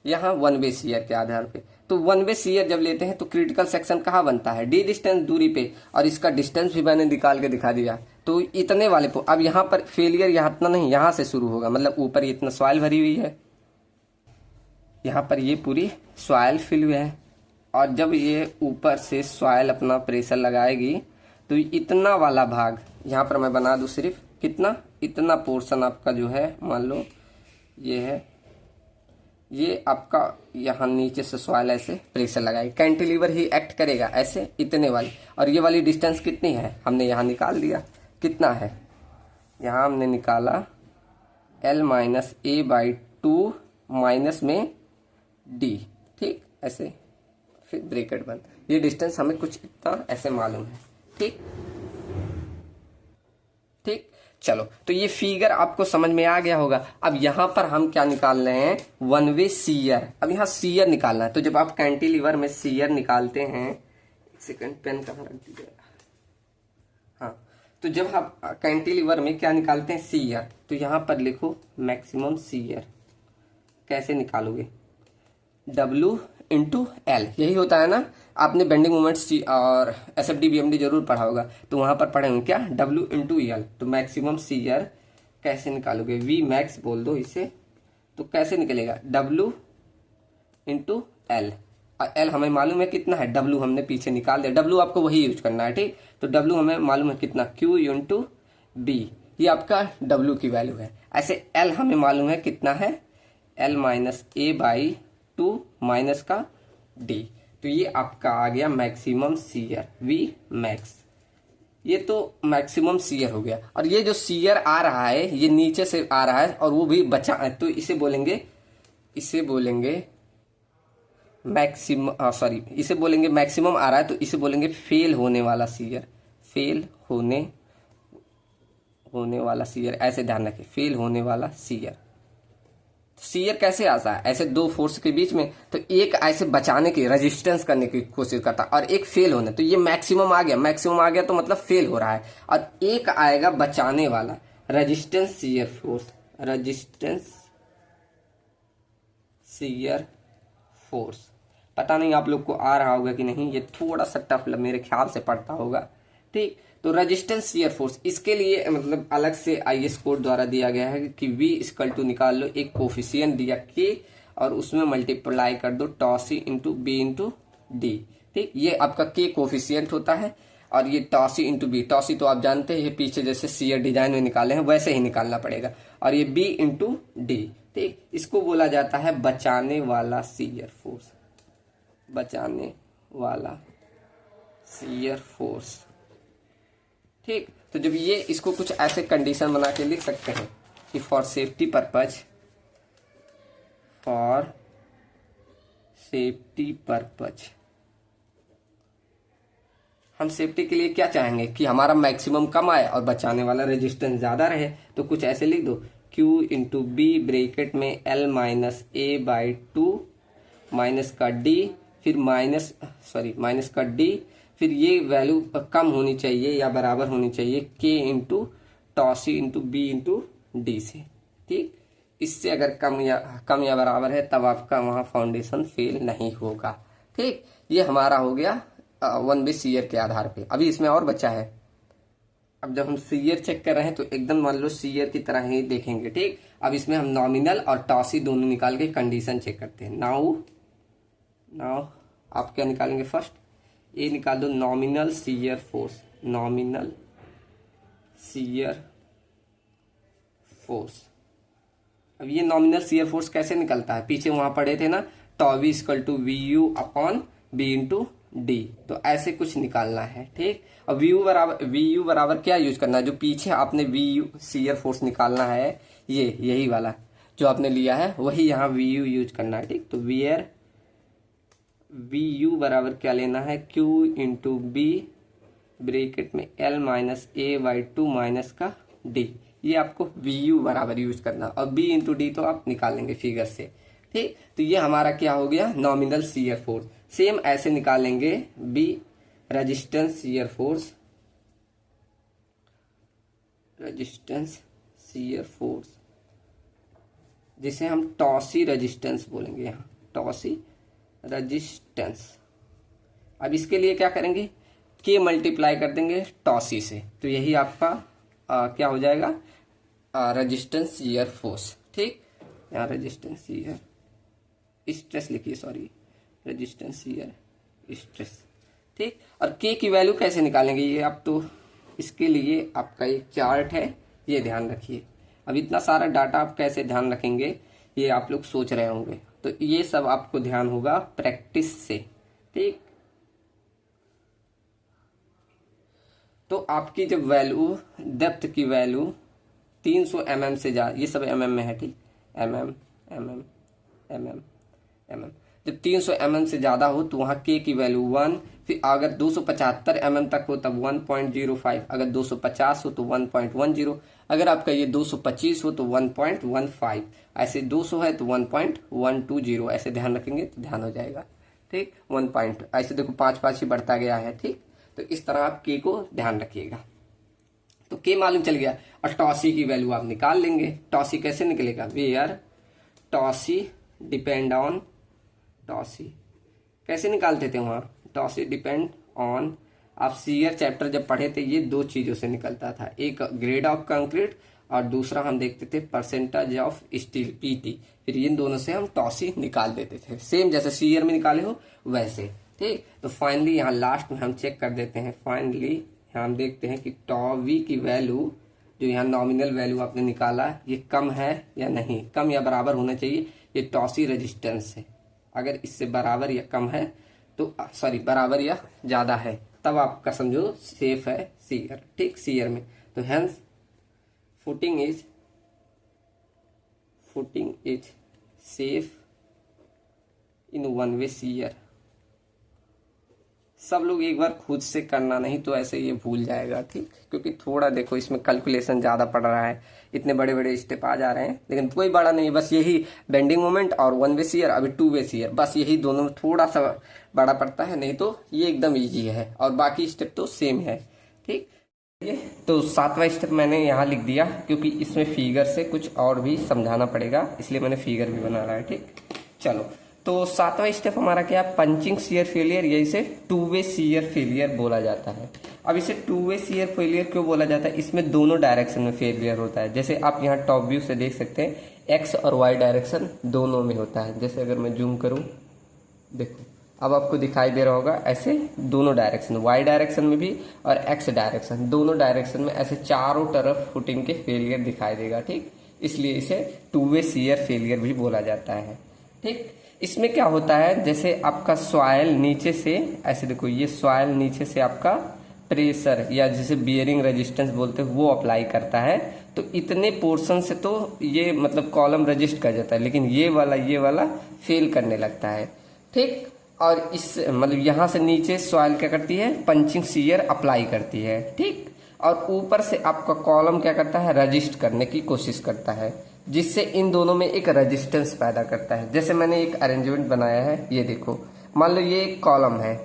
यहाँ 1 वे शियर के आधार पे। तो 1 वे शियर जब लेते हैं तो क्रिटिकल सेक्शन कहाँ बनता है, डी डिस्टेंस दूरी पे, और इसका डिस्टेंस भी मैंने निकाल के दिखा दिया। तो इतने वाले को अब यहाँ पर फेलियर यहाँ इतना नहीं, यहाँ से शुरू होगा, मतलब ऊपर इतना सॉइल भरी हुई है, यहाँ पर ये पूरी सॉइल फिल हुई है, और जब ये ऊपर से सॉइल अपना प्रेशर लगाएगी तो इतना वाला भाग यहाँ पर मैं बना दूं, सिर्फ कितना, इतना पोर्शन आपका जो है, मान लो ये है, ये आपका यहाँ नीचे से सॉइल ऐसे प्रेशर लगाएगी, कैंटिलीवर ही एक्ट करेगा ऐसे, इतने वाली। और ये वाली डिस्टेंस कितनी है, हमने यहाँ निकाल दिया, कितना है, यहाँ हमने निकाला L-A/2 माइनस में D। ठीक, ऐसे फिर ब्रैकेट बंद, ये डिस्टेंस हमें कुछ इतना ऐसे मालूम है। ठीक ठीक, चलो तो ये फिगर आपको समझ में आ गया होगा। अब यहाँ पर हम क्या निकाल रहे हैं, 1 वे शियर। अब यहाँ शियर निकालना है, तो जब आप कैंटिलीवर में शियर निकालते हैं, एक सेकंड पेन कहाँ रख दीजिएगा, हाँ, तो जब आप कैंटिलीवर में क्या निकालते हैं, शियर, तो यहाँ पर लिखो मैक्सिमम शियर। कैसे निकालोगे, W इंटू एल, यही होता है ना, आपने बेंडिंग मोमेंट्स और SFD BMD जरूर पढ़ा होगा, तो वहां पर पढ़ेंगे क्या, W इंटू एल। तो मैक्सिमम शियर कैसे निकालोगे, V मैक्स बोल दो इसे, तो कैसे निकलेगा, W इंटू एल, और एल हमें मालूम है कितना है, W हमने पीछे निकाल दिया, W आपको वही यूज करना है। ठीक, तो W हमें मालूम है कितना, Q इंटू B, ये आपका W की वैल्यू है। ऐसे L हमें मालूम है कितना है, L-A/2 माइनस का D, तो ये आपका आ गया मैक्सिमम शियर, V मैक्स। ये तो मैक्सिमम शियर हो गया, और ये जो शियर आ रहा है ये नीचे से आ रहा है और वो भी बचा है, तो इसे बोलेंगे मैक्सिमम, सॉरी इसे बोलेंगे मैक्सिमम आ रहा है, तो इसे बोलेंगे फेल होने वाला शियर, फेल होने वाला शियर, ऐसे ध्यान रखें, फेल होने वाला शियर। शियर कैसे आता है, ऐसे दो फोर्स के बीच में, तो एक ऐसे बचाने की रेजिस्टेंस करने की कोशिश करता है और एक फेल होने, तो ये मैक्सिमम आ गया तो मतलब फेल हो रहा है, और एक आएगा बचाने वाला, resistance shear force, resistance shear force. पता नहीं आप लोग को आ रहा होगा कि नहीं, ये थोड़ा सा टफ मेरे ख्याल से पड़ता होगा। ठीक, तो रेजिस्टेंस शियर फोर्स, इसके लिए मतलब अलग से IS कोड द्वारा दिया गया है कि V इक्वल टू निकाल लो, एक कोफिशिएंट दिया K और उसमें मल्टीप्लाई कर दो टॉसी इंटू B इंटू D। ठीक, ये आपका K कोफिशिएंट होता है, और ये टॉसी इंटू B, टॉसी तो आप जानते हैं, ये पीछे जैसे शियर डिजाइन में निकाले हैं वैसे ही निकालना पड़ेगा, और ये B इंटू D। ठीक, इसको बोला जाता है बचाने वाला शियर फोर्स, बचाने वाला शियर फोर्स। ठीक, तो जब ये इसको कुछ ऐसे कंडीशन बना के लिख सकते हैं कि फॉर सेफ्टी पर्पज, हम सेफ्टी के लिए क्या चाहेंगे कि हमारा मैक्सिमम कम आए और बचाने वाला रेजिस्टेंस ज्यादा रहे, तो कुछ ऐसे लिख दो, Q इंटू B ब्रैकेट में L-A/2 माइनस का D, फिर माइनस का D, फिर ये वैल्यू कम होनी चाहिए या बराबर होनी चाहिए K into tau C into B into D से। ठीक, इससे अगर कम या बराबर है तब आपका वहां फाउंडेशन फेल नहीं होगा। ठीक, ये हमारा हो गया 1 वे शियर के आधार पे। अभी इसमें और बचा है, अब जब हम शियर चेक कर रहे हैं तो एकदम मान लो शियर की तरह ही देखेंगे। ठीक, अब इसमें हम नॉमिनल और टॉसी दोनों निकाल के कंडीशन चेक करते हैं। नाउ नाउ आप क्या निकालेंगे, फर्स्ट ये निकाल दो nominal shear force, nominal shear force. अब ये नॉमिनल शियर फोर्स कैसे निकलता है, पीछे वहां पढ़े थे ना, tau V equal to V U upon B into D, तो ऐसे कुछ निकालना है, ठीक। और वी यू बराबर क्या यूज करना है, जो पीछे आपने वी यू शियर फोर्स निकालना है, ये यही वाला जो आपने लिया है वही यहाँ वी यू यूज करना है, ठीक। तो वी यू बराबर क्या लेना है, क्यू इंटू बी ब्रेकेट में L minus A by two minus का डी, ये आपको वी यू बराबर यूज करना, और बी इंटू डी तो आप निकालेंगे फिगर से, ठीक। तो ये हमारा क्या हो गया, नॉमिनल शियर फोर्स। सेम ऐसे निकालेंगे B resistance shear force, resistance shear force जिसे हम टॉसी रेजिस्टेंस बोलेंगे, यहाँ टॉसी रेजिस्टेंस। अब इसके लिए क्या करेंगे, के मल्टीप्लाई कर देंगे टॉसी से, तो यही आपका क्या हो जाएगा, रेजिस्टेंस शियर फोर्स, ठीक। यहाँ रेजिस्टेंस शियर स्ट्रेस लिखिए, सॉरी रेजिस्टेंस शियर स्ट्रेस, ठीक। और के की वैल्यू कैसे निकालेंगे, ये आप तो इसके लिए आपका एक चार्ट है, ये ध्यान रखिए। अब इतना सारा डाटा आप कैसे ध्यान रखेंगे, ये आप लोग सोच रहे होंगे, तो ये सब आपको ध्यान होगा प्रैक्टिस से, ठीक। तो आपकी जब वैल्यू, डेप्थ की वैल्यू 300 mm से ज्यादा, ये सब mm में है, ठीक, mm mm mm mm, जब 300 mm से ज्यादा हो तो वहां k की वैल्यू 1, फिर अगर 275 mm तक हो तब 1.05, अगर 250 हो तो 1.10, अगर आपका ये 225 हो तो 1.15, ऐसे 200 है तो 1.120, ऐसे ध्यान रखेंगे तो ध्यान हो जाएगा, ठीक। 1 पॉइंट ऐसे देखो 5 ही बढ़ता गया है, ठीक। तो इस तरह आप के को ध्यान रखिएगा। तो के मालूम चल गया, और टॉसी की वैल्यू आप निकाल लेंगे। टॉसी कैसे निकलेगा, वेयर टॉसी डिपेंड ऑन, टॉसी कैसे निकालते थे वहां, टॉसी डिपेंड ऑन, आप शियर चैप्टर जब पढ़े थे ये दो चीजों से निकलता था, एक ग्रेड ऑफ कंक्रीट और दूसरा हम देखते थे परसेंटेज ऑफ स्टील पीटी, फिर इन दोनों से हम टॉसी निकाल देते थे, सेम जैसे शियर में निकाले हो वैसे, ठीक। तो फाइनली यहाँ लास्ट में हम चेक कर देते हैं, फाइनली यहाँ हम देखते हैं कि टॉ वी की वैल्यू, जो यहाँ नॉमिनल वैल्यू आपने निकाला, ये कम है या नहीं, कम या बराबर होना चाहिए, ये टॉसी रेजिस्टेंस है। अगर इससे बराबर या कम है तो, सॉरी बराबर या ज्यादा है, तब आपका समझो सेफ है शियर, ठीक, शियर में। तो hence footing is safe in one way shear. सब लोग एक बार खुद से करना, नहीं तो ऐसे ये भूल जाएगा, ठीक। क्योंकि थोड़ा देखो इसमें कैलकुलेशन ज्यादा पड़ रहा है, इतने बड़े बड़े स्टेप आ जा रहे हैं, लेकिन कोई बड़ा नहीं, बस यही बेंडिंग मोमेंट और वन वे शियर, अभी टू वे शियर, बस यही दोनों में थोड़ा सा बड़ा पड़ता है, नहीं तो ये एकदम इजी है, और बाकी स्टेप तो सेम है, ठीक। तो 7वां स्टेप मैंने यहाँ लिख दिया, क्योंकि इसमें फिगर से कुछ और भी समझाना पड़ेगा, इसलिए मैंने फिगर भी बना रहा है, ठीक। चलो, तो 7वां स्टेप हमारा क्या है, पंचिंग शियर फेलियर, या इसे टू वे शियर फेलियर बोला जाता है। अब इसे टू वे शियर फेलियर क्यों बोला जाता है, इसमें दोनों डायरेक्शन में फेलियर होता है। जैसे आप यहाँ टॉप व्यू से देख सकते हैं, एक्स और वाई डायरेक्शन दोनों में होता है। जैसे अगर मैं जूम करूं, देखो अब आपको दिखाई दे रहा होगा, ऐसे दोनों डायरेक्शन, वाई डायरेक्शन में भी और एक्स डायरेक्शन, दोनों डायरेक्शन में ऐसे चारों तरफ फुटिंग के फेलियर दिखाई देगा, ठीक। इसलिए इसे टू वे शियर फेलियर भी बोला जाता है, ठीक। इसमें क्या होता है, जैसे आपका सॉइल नीचे से, ऐसे देखो ये सॉइल नीचे से आपका प्रेशर या जिसे बियरिंग रेजिस्टेंस बोलते हैं वो अप्लाई करता है, तो इतने पोर्शन से तो ये मतलब कॉलम रजिस्ट कर जाता है, लेकिन ये वाला फेल करने लगता है, ठीक। और इस मतलब यहाँ से नीचे सॉइल क्या करती है, पंचिंग शियर अप्लाई करती है, ठीक। और ऊपर से आपका कॉलम क्या करता है, रजिस्ट करने की कोशिश करता है, जिससे इन दोनों में एक रेजिस्टेंस पैदा करता है। जैसे मैंने एक अरेंजमेंट बनाया है, ये देखो, मान लो ये एक कॉलम है,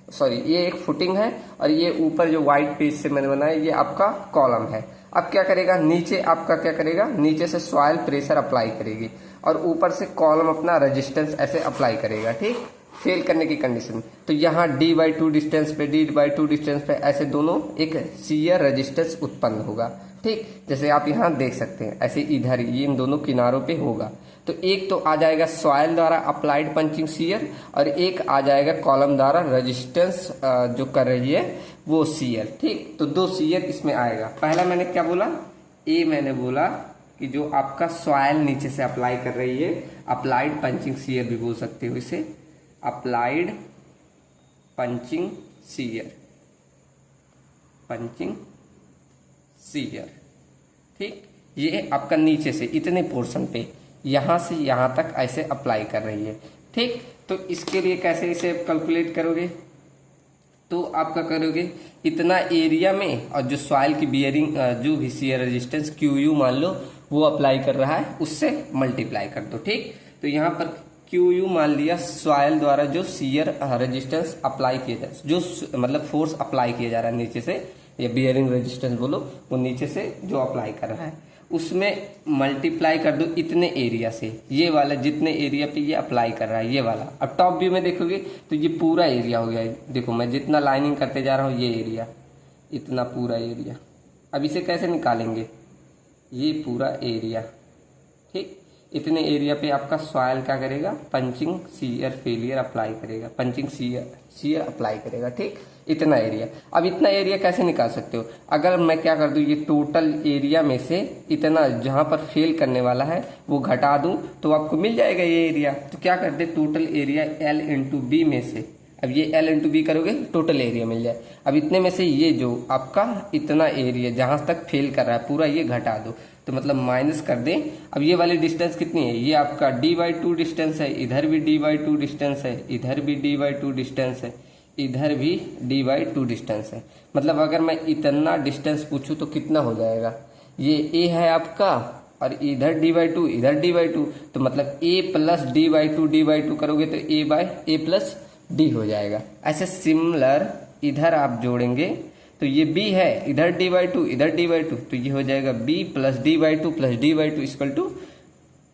सॉरी ये एक फुटिंग है, और ये ऊपर जो व्हाइट पेज से मैंने बनाया ये आपका कॉलम है। अब क्या करेगा, नीचे आपका क्या करेगा, नीचे से सॉइल प्रेशर अप्लाई करेगी और ऊपर से कॉलम अपना रेजिस्टेंस ऐसे अप्लाई करेगा, ठीक, फेल करने की कंडीशन में। तो यहाँ d/2 डिस्टेंस पे, d/2 डिस्टेंस पे ऐसे दोनों एक शियर रेजिस्टेंस उत्पन्न होगा। ठीक, जैसे आप यहाँ देख सकते हैं ऐसे इधर ये इन दोनों किनारों पे होगा। तो एक तो आ जाएगा सॉइल द्वारा अप्लाइड पंचिंग शियर और एक आ जाएगा कॉलम द्वारा रेजिस्टेंस जो कर रही है वो शियर। ठीक, तो दो शियर इसमें आएगा। पहला मैंने क्या बोला, ए मैंने बोला कि जो आपका सॉइल नीचे से अप्लाई कर रही है, अप्लाइड पंचिंग शियर भी बोल सकते हो इसे, applied punching shear, punching shear. ठीक, ये आपका नीचे से इतने पोर्शन पे यहां से यहां तक ऐसे अप्लाई कर रही है। ठीक, तो इसके लिए कैसे इसे कैलकुलेट करोगे, तो आपका करोगे इतना एरिया में और जो सॉइल की बियरिंग जो भी शियर रेजिस्टेंस क्यू मान लो वो अप्लाई कर रहा है उससे मल्टीप्लाई कर दो। ठीक, तो यहाँ पर क्यू मान लिया सॉइल द्वारा जो शियर रेजिस्टेंस अप्लाई किया जाए, जो मतलब फोर्स अप्लाई किया जा रहा है नीचे से, या बियरिंग रेजिस्टेंस बोलो, वो नीचे से जो अप्लाई कर रहा है उसमें मल्टीप्लाई कर दो इतने एरिया से, ये वाला जितने एरिया पे ये अप्लाई कर रहा है ये वाला। अब टॉप व्यू में देखोगे तो ये पूरा एरिया हो गया है। देखो मैं जितना लाइनिंग करते जा रहा हूँ ये एरिया, इतना पूरा एरिया। अब इसे कैसे निकालेंगे, ये पूरा एरिया। ठीक, इतने एरिया पे आपका सॉइल क्या करेगा, पंचिंग शियर फेलियर अप्लाई करेगा, पंचिंग शियर अप्लाई करेगा। ठीक, इतना एरिया। अब इतना एरिया कैसे निकाल सकते हो, अगर मैं क्या कर दूं, ये टोटल एरिया में से इतना जहां पर फेल करने वाला है वो घटा दूं तो आपको मिल जाएगा ये एरिया। तो क्या करते, total area L into B में से, अब ये L इंटू बी करोगे टोटल एरिया मिल जाए। अब इतने में से ये जो आपका इतना एरिया जहां तक फेल कर रहा है पूरा ये घटा दो, तो मतलब माइनस कर दें। अब ये वाली डिस्टेंस कितनी है, ये आपका d/2 डिस्टेंस है, इधर भी d/2 डिस्टेंस है, इधर भी d/2 डिस्टेंस है, इधर भी d/2 डिस्टेंस है। मतलब अगर मैं इतना डिस्टेंस पूछूं तो कितना हो जाएगा, ये a है आपका और इधर d/2 इधर d/2, तो मतलब a प्लस d/2 करोगे तो a प्लस d हो जाएगा। ऐसे सिमिलर इधर आप जोड़ेंगे तो ये b है, इधर d/2 इधर d/2, तो ये हो जाएगा b plus d/2 equal to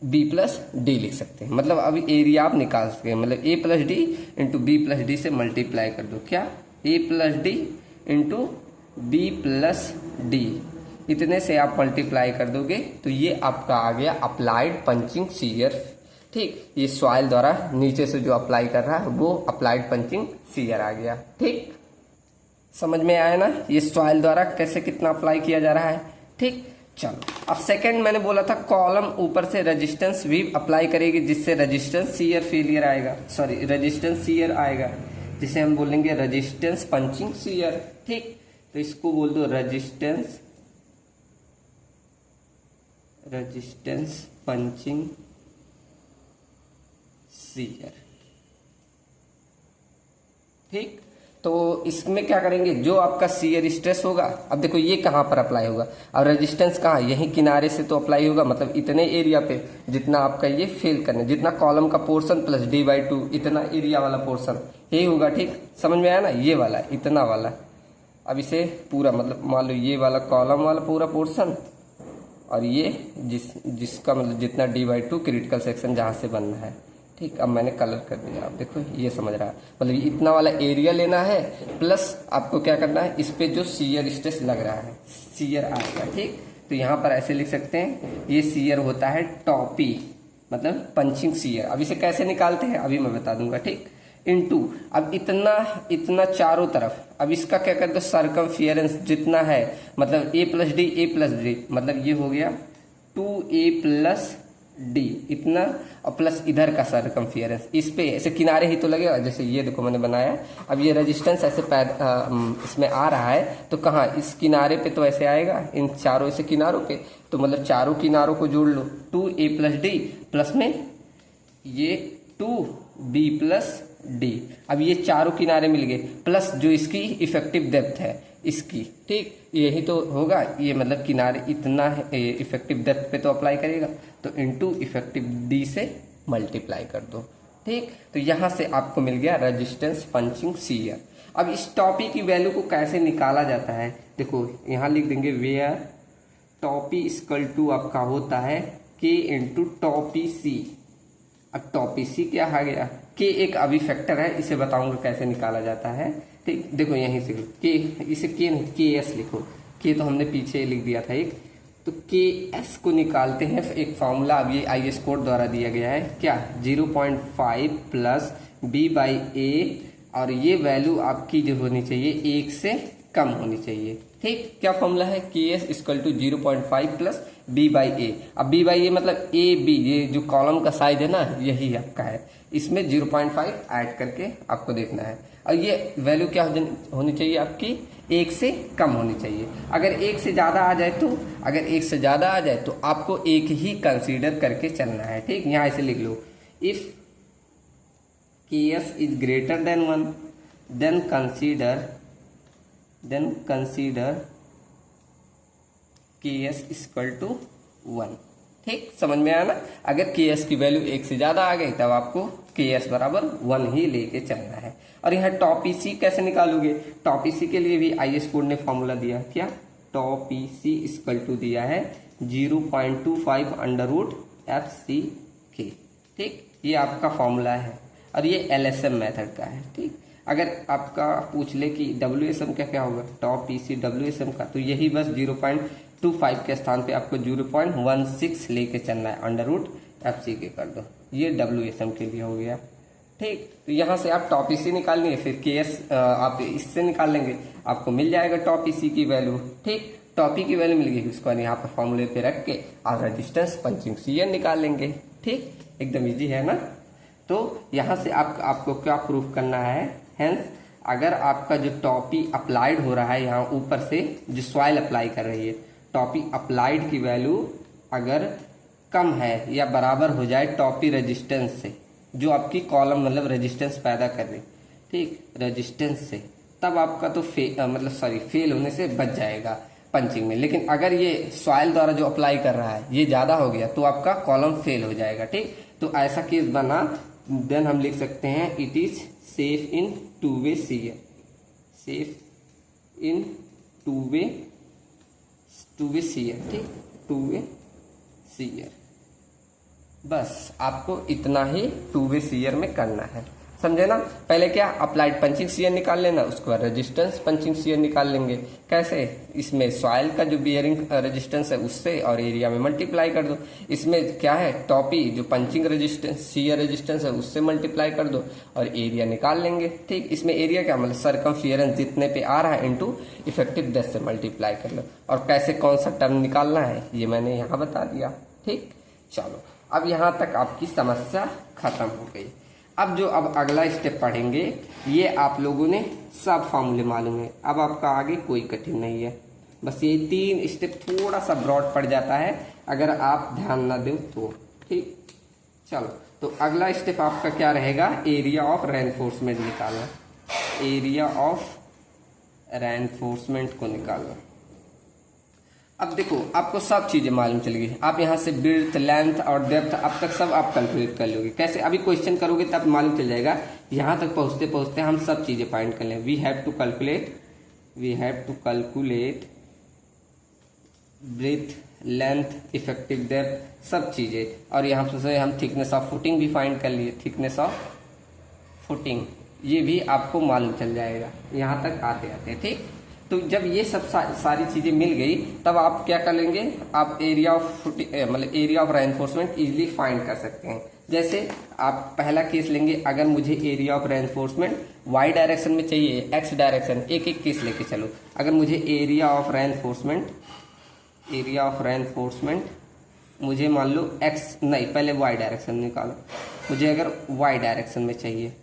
b plus D लिख सकते हैं। मतलब अभी एरिया आप निकाल सकते हैं, मतलब a plus D into B plus D से मल्टीप्लाई कर दो, क्या a plus D into B plus D, इतने से आप मल्टीप्लाई कर दोगे तो ये आपका आ गया अप्लाइड पंचिंग शियर। ठीक, ये सॉइल द्वारा नीचे से जो अप्लाई कर रहा है वो अप्लाइड पंचिंग शियर आ गया। ठीक, समझ में आया ना, ये सॉइल द्वारा कैसे कितना अप्लाई किया जा रहा है। ठीक, चलो अब सेकंड मैंने बोला था कॉलम ऊपर से रेजिस्टेंस भी अप्लाई करेगी जिससे रेजिस्टेंस शियर फेलियर आएगा, सॉरी रेजिस्टेंस शियर आएगा, जिसे हम बोलेंगे रेजिस्टेंस पंचिंग शियर। ठीक, तो इसको बोल दो रेजिस्टेंस पंचिंग शियर। ठीक, तो इसमें क्या करेंगे, जो आपका शियर स्ट्रेस होगा, अब देखो ये कहाँ पर अप्लाई होगा और रेजिस्टेंस कहाँ, यही किनारे से तो अप्लाई होगा, मतलब इतने एरिया पे जितना आपका ये फेल करने, जितना कॉलम का पोर्शन प्लस d/2 इतना एरिया वाला पोर्शन यही होगा। ठीक, समझ में आया ना, ये वाला इतना वाला। अब इसे पूरा मतलब मान लो ये वाला कॉलम वाला पूरा पोर्शन और ये जिसका मतलब जितना d/2 क्रिटिकल सेक्शन जहां से बनना है। ठीक, अब मैंने कलर कर दिया, आप देखो ये समझ रहा है, मतलब इतना वाला एरिया लेना है प्लस आपको क्या करना है, इस पे जो शियर स्ट्रेस लग रहा है शियर आएगा। ठीक, तो यहाँ पर ऐसे लिख सकते हैं, ये शियर होता है टॉपी मतलब पंचिंग शियर। अब इसे कैसे निकालते हैं अभी मैं बता दूंगा। ठीक, इनटू अब इतना चारों तरफ, अब इसका क्या करते हैं सर्कमफियरेंस जितना है, मतलब a प्लस डी, मतलब ये हो गया 2a प्लस डी इतना, और प्लस इधर का सर्कमफियरेंस, इस पे ऐसे किनारे ही तो लगेगा, जैसे ये देखो मैंने बनाया। अब ये रेजिस्टेंस ऐसे इसमें आ रहा है तो कहाँ, इस किनारे पे तो ऐसे आएगा, इन चारों ऐसे किनारों पे, तो मतलब चारों किनारों को जोड़ लो, 2a प्लस डी प्लस में ये 2b प्लस डी। अब ये चारों किनारे मिल गए प्लस जो इसकी इफेक्टिव डेप्थ है इसकी। ठीक, यही तो होगा, ये मतलब किनारे इतना इफेक्टिव डेप्थ पे तो अप्लाई करेगा, तो इनटू इफेक्टिव डी से मल्टीप्लाई कर दो। ठीक, तो यहां से आपको मिल गया रेजिस्टेंस पंचिंग शियर। अब इस टॉपी की वैल्यू को कैसे निकाला जाता है, देखो यहां लिख देंगे वेयर टॉपी इक्वल टू आपका होता है k इंटू टॉपी सी। अब टॉपी सी क्या आ गया, k एक अभी फैक्टर है, इसे बताऊंगा कैसे निकाला जाता है। ठीक, देखो यहीं से k, इसे k नहीं ks लिखो, के तो हमने पीछे लिख दिया था एक, तो के एस को निकालते हैं एक फॉर्मूला, अब ये आई एस कोड द्वारा दिया गया है क्या, 0.5 प्लस बी बाई ए, और ये वैल्यू आपकी जो होनी चाहिए 1 से कम होनी चाहिए। ठीक, क्या फॉर्मूला है, K S equal to 0.5 plus B by A. अब बी बाई ए मतलब ए बी, ये जो कॉलम का साइज है ना यही आपका है, इसमें 0.5 ऐड करके आपको देखना है, और ये वैल्यू क्या होनी चाहिए आपकी, 1 से कम होनी चाहिए। अगर 1 से ज़्यादा आ जाए तो, अगर 1 से ज़्यादा आ जाए तो आपको एक ही कंसीडर करके चलना है। ठीक, यहाँ ऐसे लिख लो, if K S is greater than 1 then consider K S equal to 1। ठीक, समझ में आया ना। अगर के एस की वैल्यू 1 से ज्यादा आ गई तब आपको के एस बराबर 1 ही लेके चलना है। और यहाँ टॉप ईसी कैसे निकालोगे, टॉप ईसी के लिए भी आई एस कोड ने फॉर्मूला दिया क्या, टॉप ईसी इक्वल टू दिया है 0.25 अंडर रूट एफ सी के। ठीक, ये आपका फॉर्मूला है और ये एलएसएम मेथड का है। ठीक, अगर आपका पूछ ले कि डब्ल्यूएसएम का क्या होगा, टॉप ईसी डब्ल्यूएसएम का, तो यही बस 0.25 के स्थान पे आपको 0.16 लेके चलना है, अंडर रूट एफ सी के कर दो, ये डब्ल्यूएसएम के लिए हो गया। ठीक, तो यहाँ से आप टॉप ईसी निकाल लेंगे, फिर के एस आप इससे निकाल लेंगे, आपको मिल जाएगा टॉप ईसी की वैल्यू। ठीक, टॉप ई की वैल्यू मिल गई, उसको यहाँ पर फॉर्मूले पे रख के आप रेजिस्टेंस पंचिंग सीएन निकाल लेंगे। ठीक, एकदम इजी है ना। तो यहाँ से आपको क्या प्रूफ करना है, हेंस अगर आपका जो टॉपी अप्लाइड हो रहा है यहाँ ऊपर से जो सॉइल अप्लाई कर रही है, टॉपी अप्लाइड की वैल्यू अगर कम है या बराबर हो जाए टॉपी रेजिस्टेंस से, जो आपकी कॉलम मतलब रेजिस्टेंस पैदा कर रही, ठीक, रेजिस्टेंस से, तब आपका तो फेल होने से बच जाएगा पंचिंग में। लेकिन अगर ये सॉइल द्वारा जो अप्लाई कर रहा है ये ज्यादा हो गया तो आपका कॉलम फेल हो जाएगा। ठीक, तो ऐसा केस बना, देन हम लिख सकते हैं it is safe in two way shear, safe in two way shear. ठीक, टू वे सीयर, बस आपको इतना ही टू वे सीयर में करना है, समझे ना। पहले क्या, अप्लाइड पंचिंग सीयर निकाल लेना, उसके बाद रेजिस्टेंस पंचिंग सीयर निकाल लेंगे। कैसे, इसमें सॉइल का जो बियरिंग रेजिस्टेंस है उससे और एरिया में मल्टीप्लाई कर दो। इसमें क्या है, टॉपी जो पंचिंग रेजिस्टेंस सीयर रेजिस्टेंस है उससे मल्टीप्लाई कर दो और एरिया निकाल लेंगे। ठीक, इसमें एरिया क्या मतलब सर्कमफियरेंस जितने पे आ रहा है इनटू इफेक्टिव डेप्थ से मल्टीप्लाई कर लो। और कैसे कौन सा टर्म निकालना है ये मैंने यहाँ बता दिया। ठीक, चलो अब यहाँ तक आपकी समस्या खत्म हो गई। अब अगला स्टेप पढ़ेंगे, ये आप लोगों ने सब फॉर्मूले मालूम है, अब आपका आगे कोई कठिन नहीं है। बस ये 3 स्टेप थोड़ा सा ब्रॉड पड़ जाता है अगर आप ध्यान ना दो तो। ठीक, चलो तो अगला स्टेप आपका क्या रहेगा, एरिया ऑफ रेनफोर्समेंट निकालना, एरिया ऑफ रेनफोर्समेंट को निकालना। अब देखो आपको सब चीजें मालूम चल गई, आप यहाँ से विड्थ लेंथ और डेप्थ अब तक सब आप कैलकुलेट कर लोगे। कैसे, अभी क्वेश्चन करोगे तब मालूम चल जाएगा। यहाँ तक पहुँचते पहुँचते हम सब चीजें फाइंड कर लें। We have to calculate breadth length effective depth सब चीजें, और यहाँ से हम थिकनेस ऑफ फुटिंग भी फाइंड कर लिए, थिकनेस ऑफ फुटिंग ये भी आपको मालूम चल जाएगा यहाँ तक आते आते। ठीक, तो जब ये सब सारी चीजें मिल गई तब आप क्या कर लेंगे, आप area of area of reinforcement easily find कर सकते हैं। जैसे आप पहला केस लेंगे, अगर मुझे area of reinforcement Y direction में चाहिए, एक्स डायरेक्शन, एक एक केस लेके चलो। अगर मुझे एरिया ऑफ रेनफोर्समेंट मुझे मान लो एक्स नहीं, पहले वाई डायरेक्शन निकालो, मुझे अगर वाई डायरेक्शन में चाहिए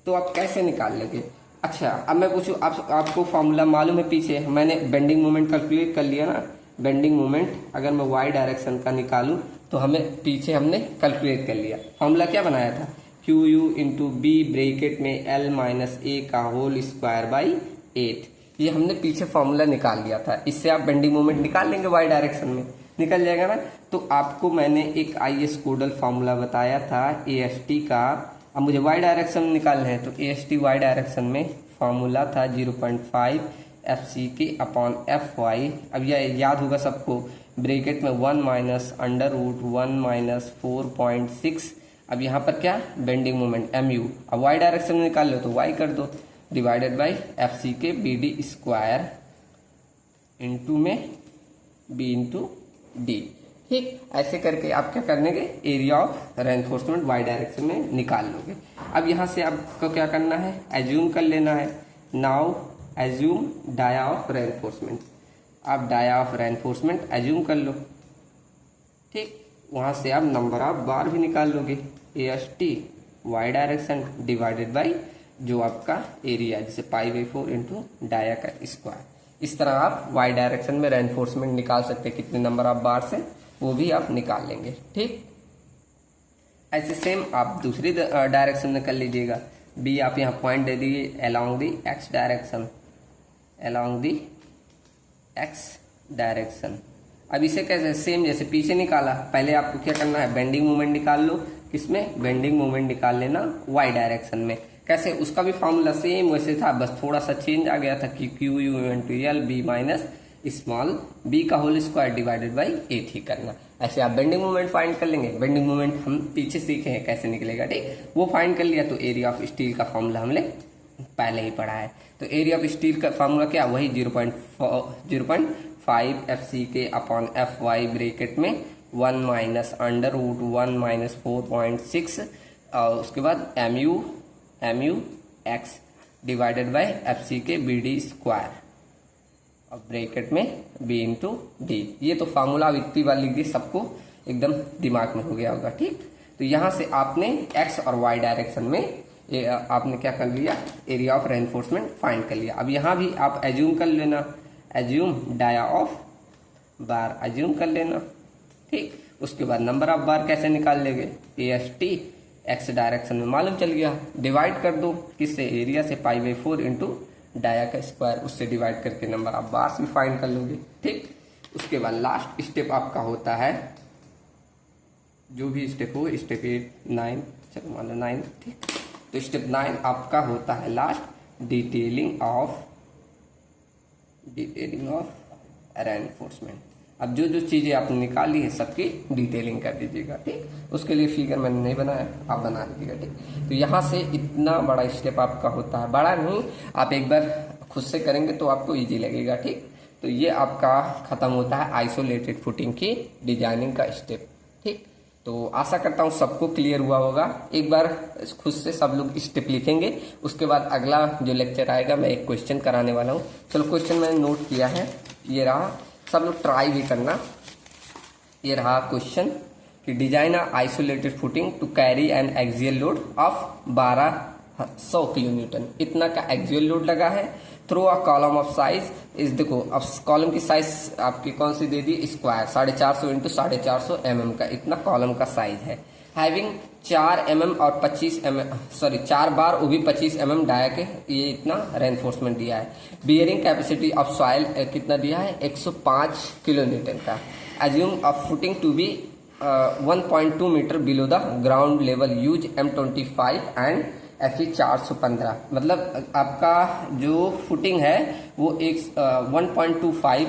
तो आप कैसे निकाल लोगे। अच्छा, अब मैं पूछूं, आपको फॉर्मूला मालूम है, पीछे मैंने बेंडिंग मोमेंट कैलकुलेट कर लिया ना। बेंडिंग मोमेंट अगर मैं वाई डायरेक्शन का निकालूं तो हमें पीछे हमने कैलकुलेट कर लिया। फॉर्मूला क्या बनाया था, Q U into B bracket में एल माइनस ए का होल स्क्वायर बाई 8, ये हमने पीछे फॉर्मूला निकाल लिया था। इससे आप बेंडिंग मोमेंट निकाल लेंगे, वाई डायरेक्शन में निकल जाएगा ना। तो आपको मैंने एक IS कोडल फॉर्मूला बताया था AST का, अब मुझे वाई डायरेक्शन निकालना है तो AST वाई डायरेक्शन में फॉर्मूला था 0.5 FCK अपॉन FY। अब यह याद होगा सबको, ब्रैकेट में 1 माइनस अंडर रूट 1 माइनस 4.6। अब यहाँ पर क्या, बेंडिंग मोमेंट MU। अब वाई डायरेक्शन में निकाल लो तो y कर दो, divided by FCK BD square into में बी इंटू डी। ठीक, ऐसे करके आप क्या कर लेंगे, area of reinforcement Y direction में निकाल लोगे। अब यहाँ से आपको क्या करना है, एज्यूम कर लेना है। Now assume dia of reinforcement. आप डाया ऑफ रेनफोर्समेंट एज्यूम कर लो। ठीक, वहाँ से आप नंबर ऑफ बार भी निकाल लोगे, A S T Y direction divided by जो आपका एरिया, जैसे π/4 इंटू डाया का स्क्वायर। इस तरह आप वाई डायरेक्शन में रेनफोर्समेंट निकाल सकते हैं, कितने नंबर ऑफ बार से वो भी आप निकाल लेंगे। ठीक, ऐसे सेम आप दूसरी डायरेक्शन में कर लीजिएगा। बी आप यहाँ पॉइंट दे दीजिए along the x direction, along the x direction. अब इसे कैसे, सेम जैसे पीछे निकाला, पहले आपको क्या करना है, बेंडिंग मोमेंट निकाल लो। किसमें, बेंडिंग मोमेंट निकाल लेना वाई डायरेक्शन में। कैसे, उसका भी फॉर्मूला सेम वैसे था, बस थोड़ा सा चेंज आ गया था कि Q U into L B minus small B का whole square divided by A थी करना। ऐसे आप बेंडिंग मोमेंट फाइंड कर लेंगे। बेंडिंग मोमेंट हम पीछे सीखे हैं कैसे निकलेगा। ठीक, वो फाइंड कर लिया तो एरिया ऑफ स्टील का फॉर्मूला हमने पहले ही पढ़ा है। तो एरिया ऑफ स्टील का फॉर्मूला क्या, वही 0.5 एफ सी के अपॉन एफ वाई ब्रेकेट में 1 माइनस अंडर रूट 1 माइनस 4.6 और उसके बाद M U X divided by F C K B D square और ब्रेकेट में बी इंटू डी। ये तो फार्मूला अब इतनी बार लिख दी, सबको एकदम दिमाग में हो गया होगा। ठीक, तो यहाँ से आपने एक्स और वाई डायरेक्शन में आपने क्या कर लिया, एरिया ऑफ रेनफोर्समेंट फाइंड कर लिया। अब यहाँ भी आप एज्यूम कर लेना, assume dia of bar assume कर लेना। ठीक, उसके बाद नंबर ऑफ बार कैसे निकाल लेंगे, ए एस टी एक्स डायरेक्शन में मालूम चल गया, डिवाइड कर दो किससे, एरिया से π/4 इंटू डाया का स्क्वायर, उससे डिवाइड करके नंबर ऑफ बार्स भी फाइंड कर लोगे। ठीक, उसके बाद लास्ट स्टेप आपका होता है, जो भी स्टेप हो, स्टेप 8 9 चलो मान लो 9। ठीक, तो स्टेप 9 आपका होता है लास्ट डिटेलिंग ऑफ रेनफोर्समेंट। अब जो जो चीजें आपने निकाली है सबकी डिटेलिंग कर दीजिएगा। ठीक, उसके लिए फिगर मैंने नहीं बनाया, आप बना लीजिएगा। ठीक, तो यहाँ से इतना बड़ा स्टेप आपका होता है, बड़ा नहीं, आप एक बार खुद से करेंगे तो आपको इजी लगेगा। ठीक, तो ये आपका खत्म होता है आइसोलेटेड फुटिंग की डिजाइनिंग का स्टेप। ठीक, तो आशा करता हूँ सबको क्लियर हुआ होगा। एक बार खुद से सब लोग स्टेप लिखेंगे, उसके बाद अगला जो लेक्चर आएगा मैं एक क्वेश्चन कराने वाला हूँ। चलो क्वेश्चन मैंने नोट किया है, ये रहा, सब लोग ट्राई भी करना। ये रहा क्वेश्चन कि design isolated footing to carry an axial load of 1200 kilo newton. इतना का एक्सियल लोड लगा है, through a column of size इस, देखो अब कॉलम की साइज आपकी कौन सी दे दी, स्क्वायर 450 इंटू 450 mm का इतना कॉलम का साइज है। हैविंग 4 mm और 25 mm, सॉरी 4 बार वो भी 25 mm डाया के ये इतना रेनफोर्समेंट दिया है। बियरिंग कैपेसिटी ऑफ सॉइल कितना दिया है, 105 किलो न्यूटन का। Assume of footing to be 1.2 metre below the ground level, use M25 and FE 415। मतलब आपका जो फुटिंग है वो 1.25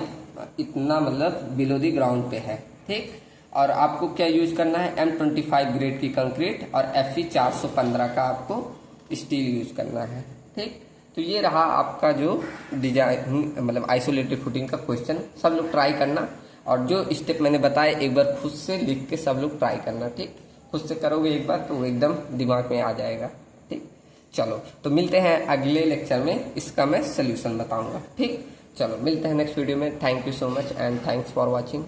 इतना मतलब बिलो द ग्राउंड पे है। ठीक, और आपको क्या यूज करना है, M25 ग्रेड की कंक्रीट और FE 415 का आपको स्टील यूज करना है। ठीक, तो ये रहा आपका जो डिजाइन मतलब आइसोलेटेड फुटिंग का क्वेश्चन। सब लोग ट्राई करना और जो स्टेप मैंने बताए एक बार खुद से लिख के सब लोग ट्राई करना। ठीक, खुद से करोगे एक बार तो एकदम दिमाग में आ जाएगा। ठीक, चलो तो मिलते हैं अगले लेक्चर में, इसका मैं सोल्यूशन बताऊंगा। ठीक, चलो मिलते हैं नेक्स्ट वीडियो में। Thank you so much and thanks for watching.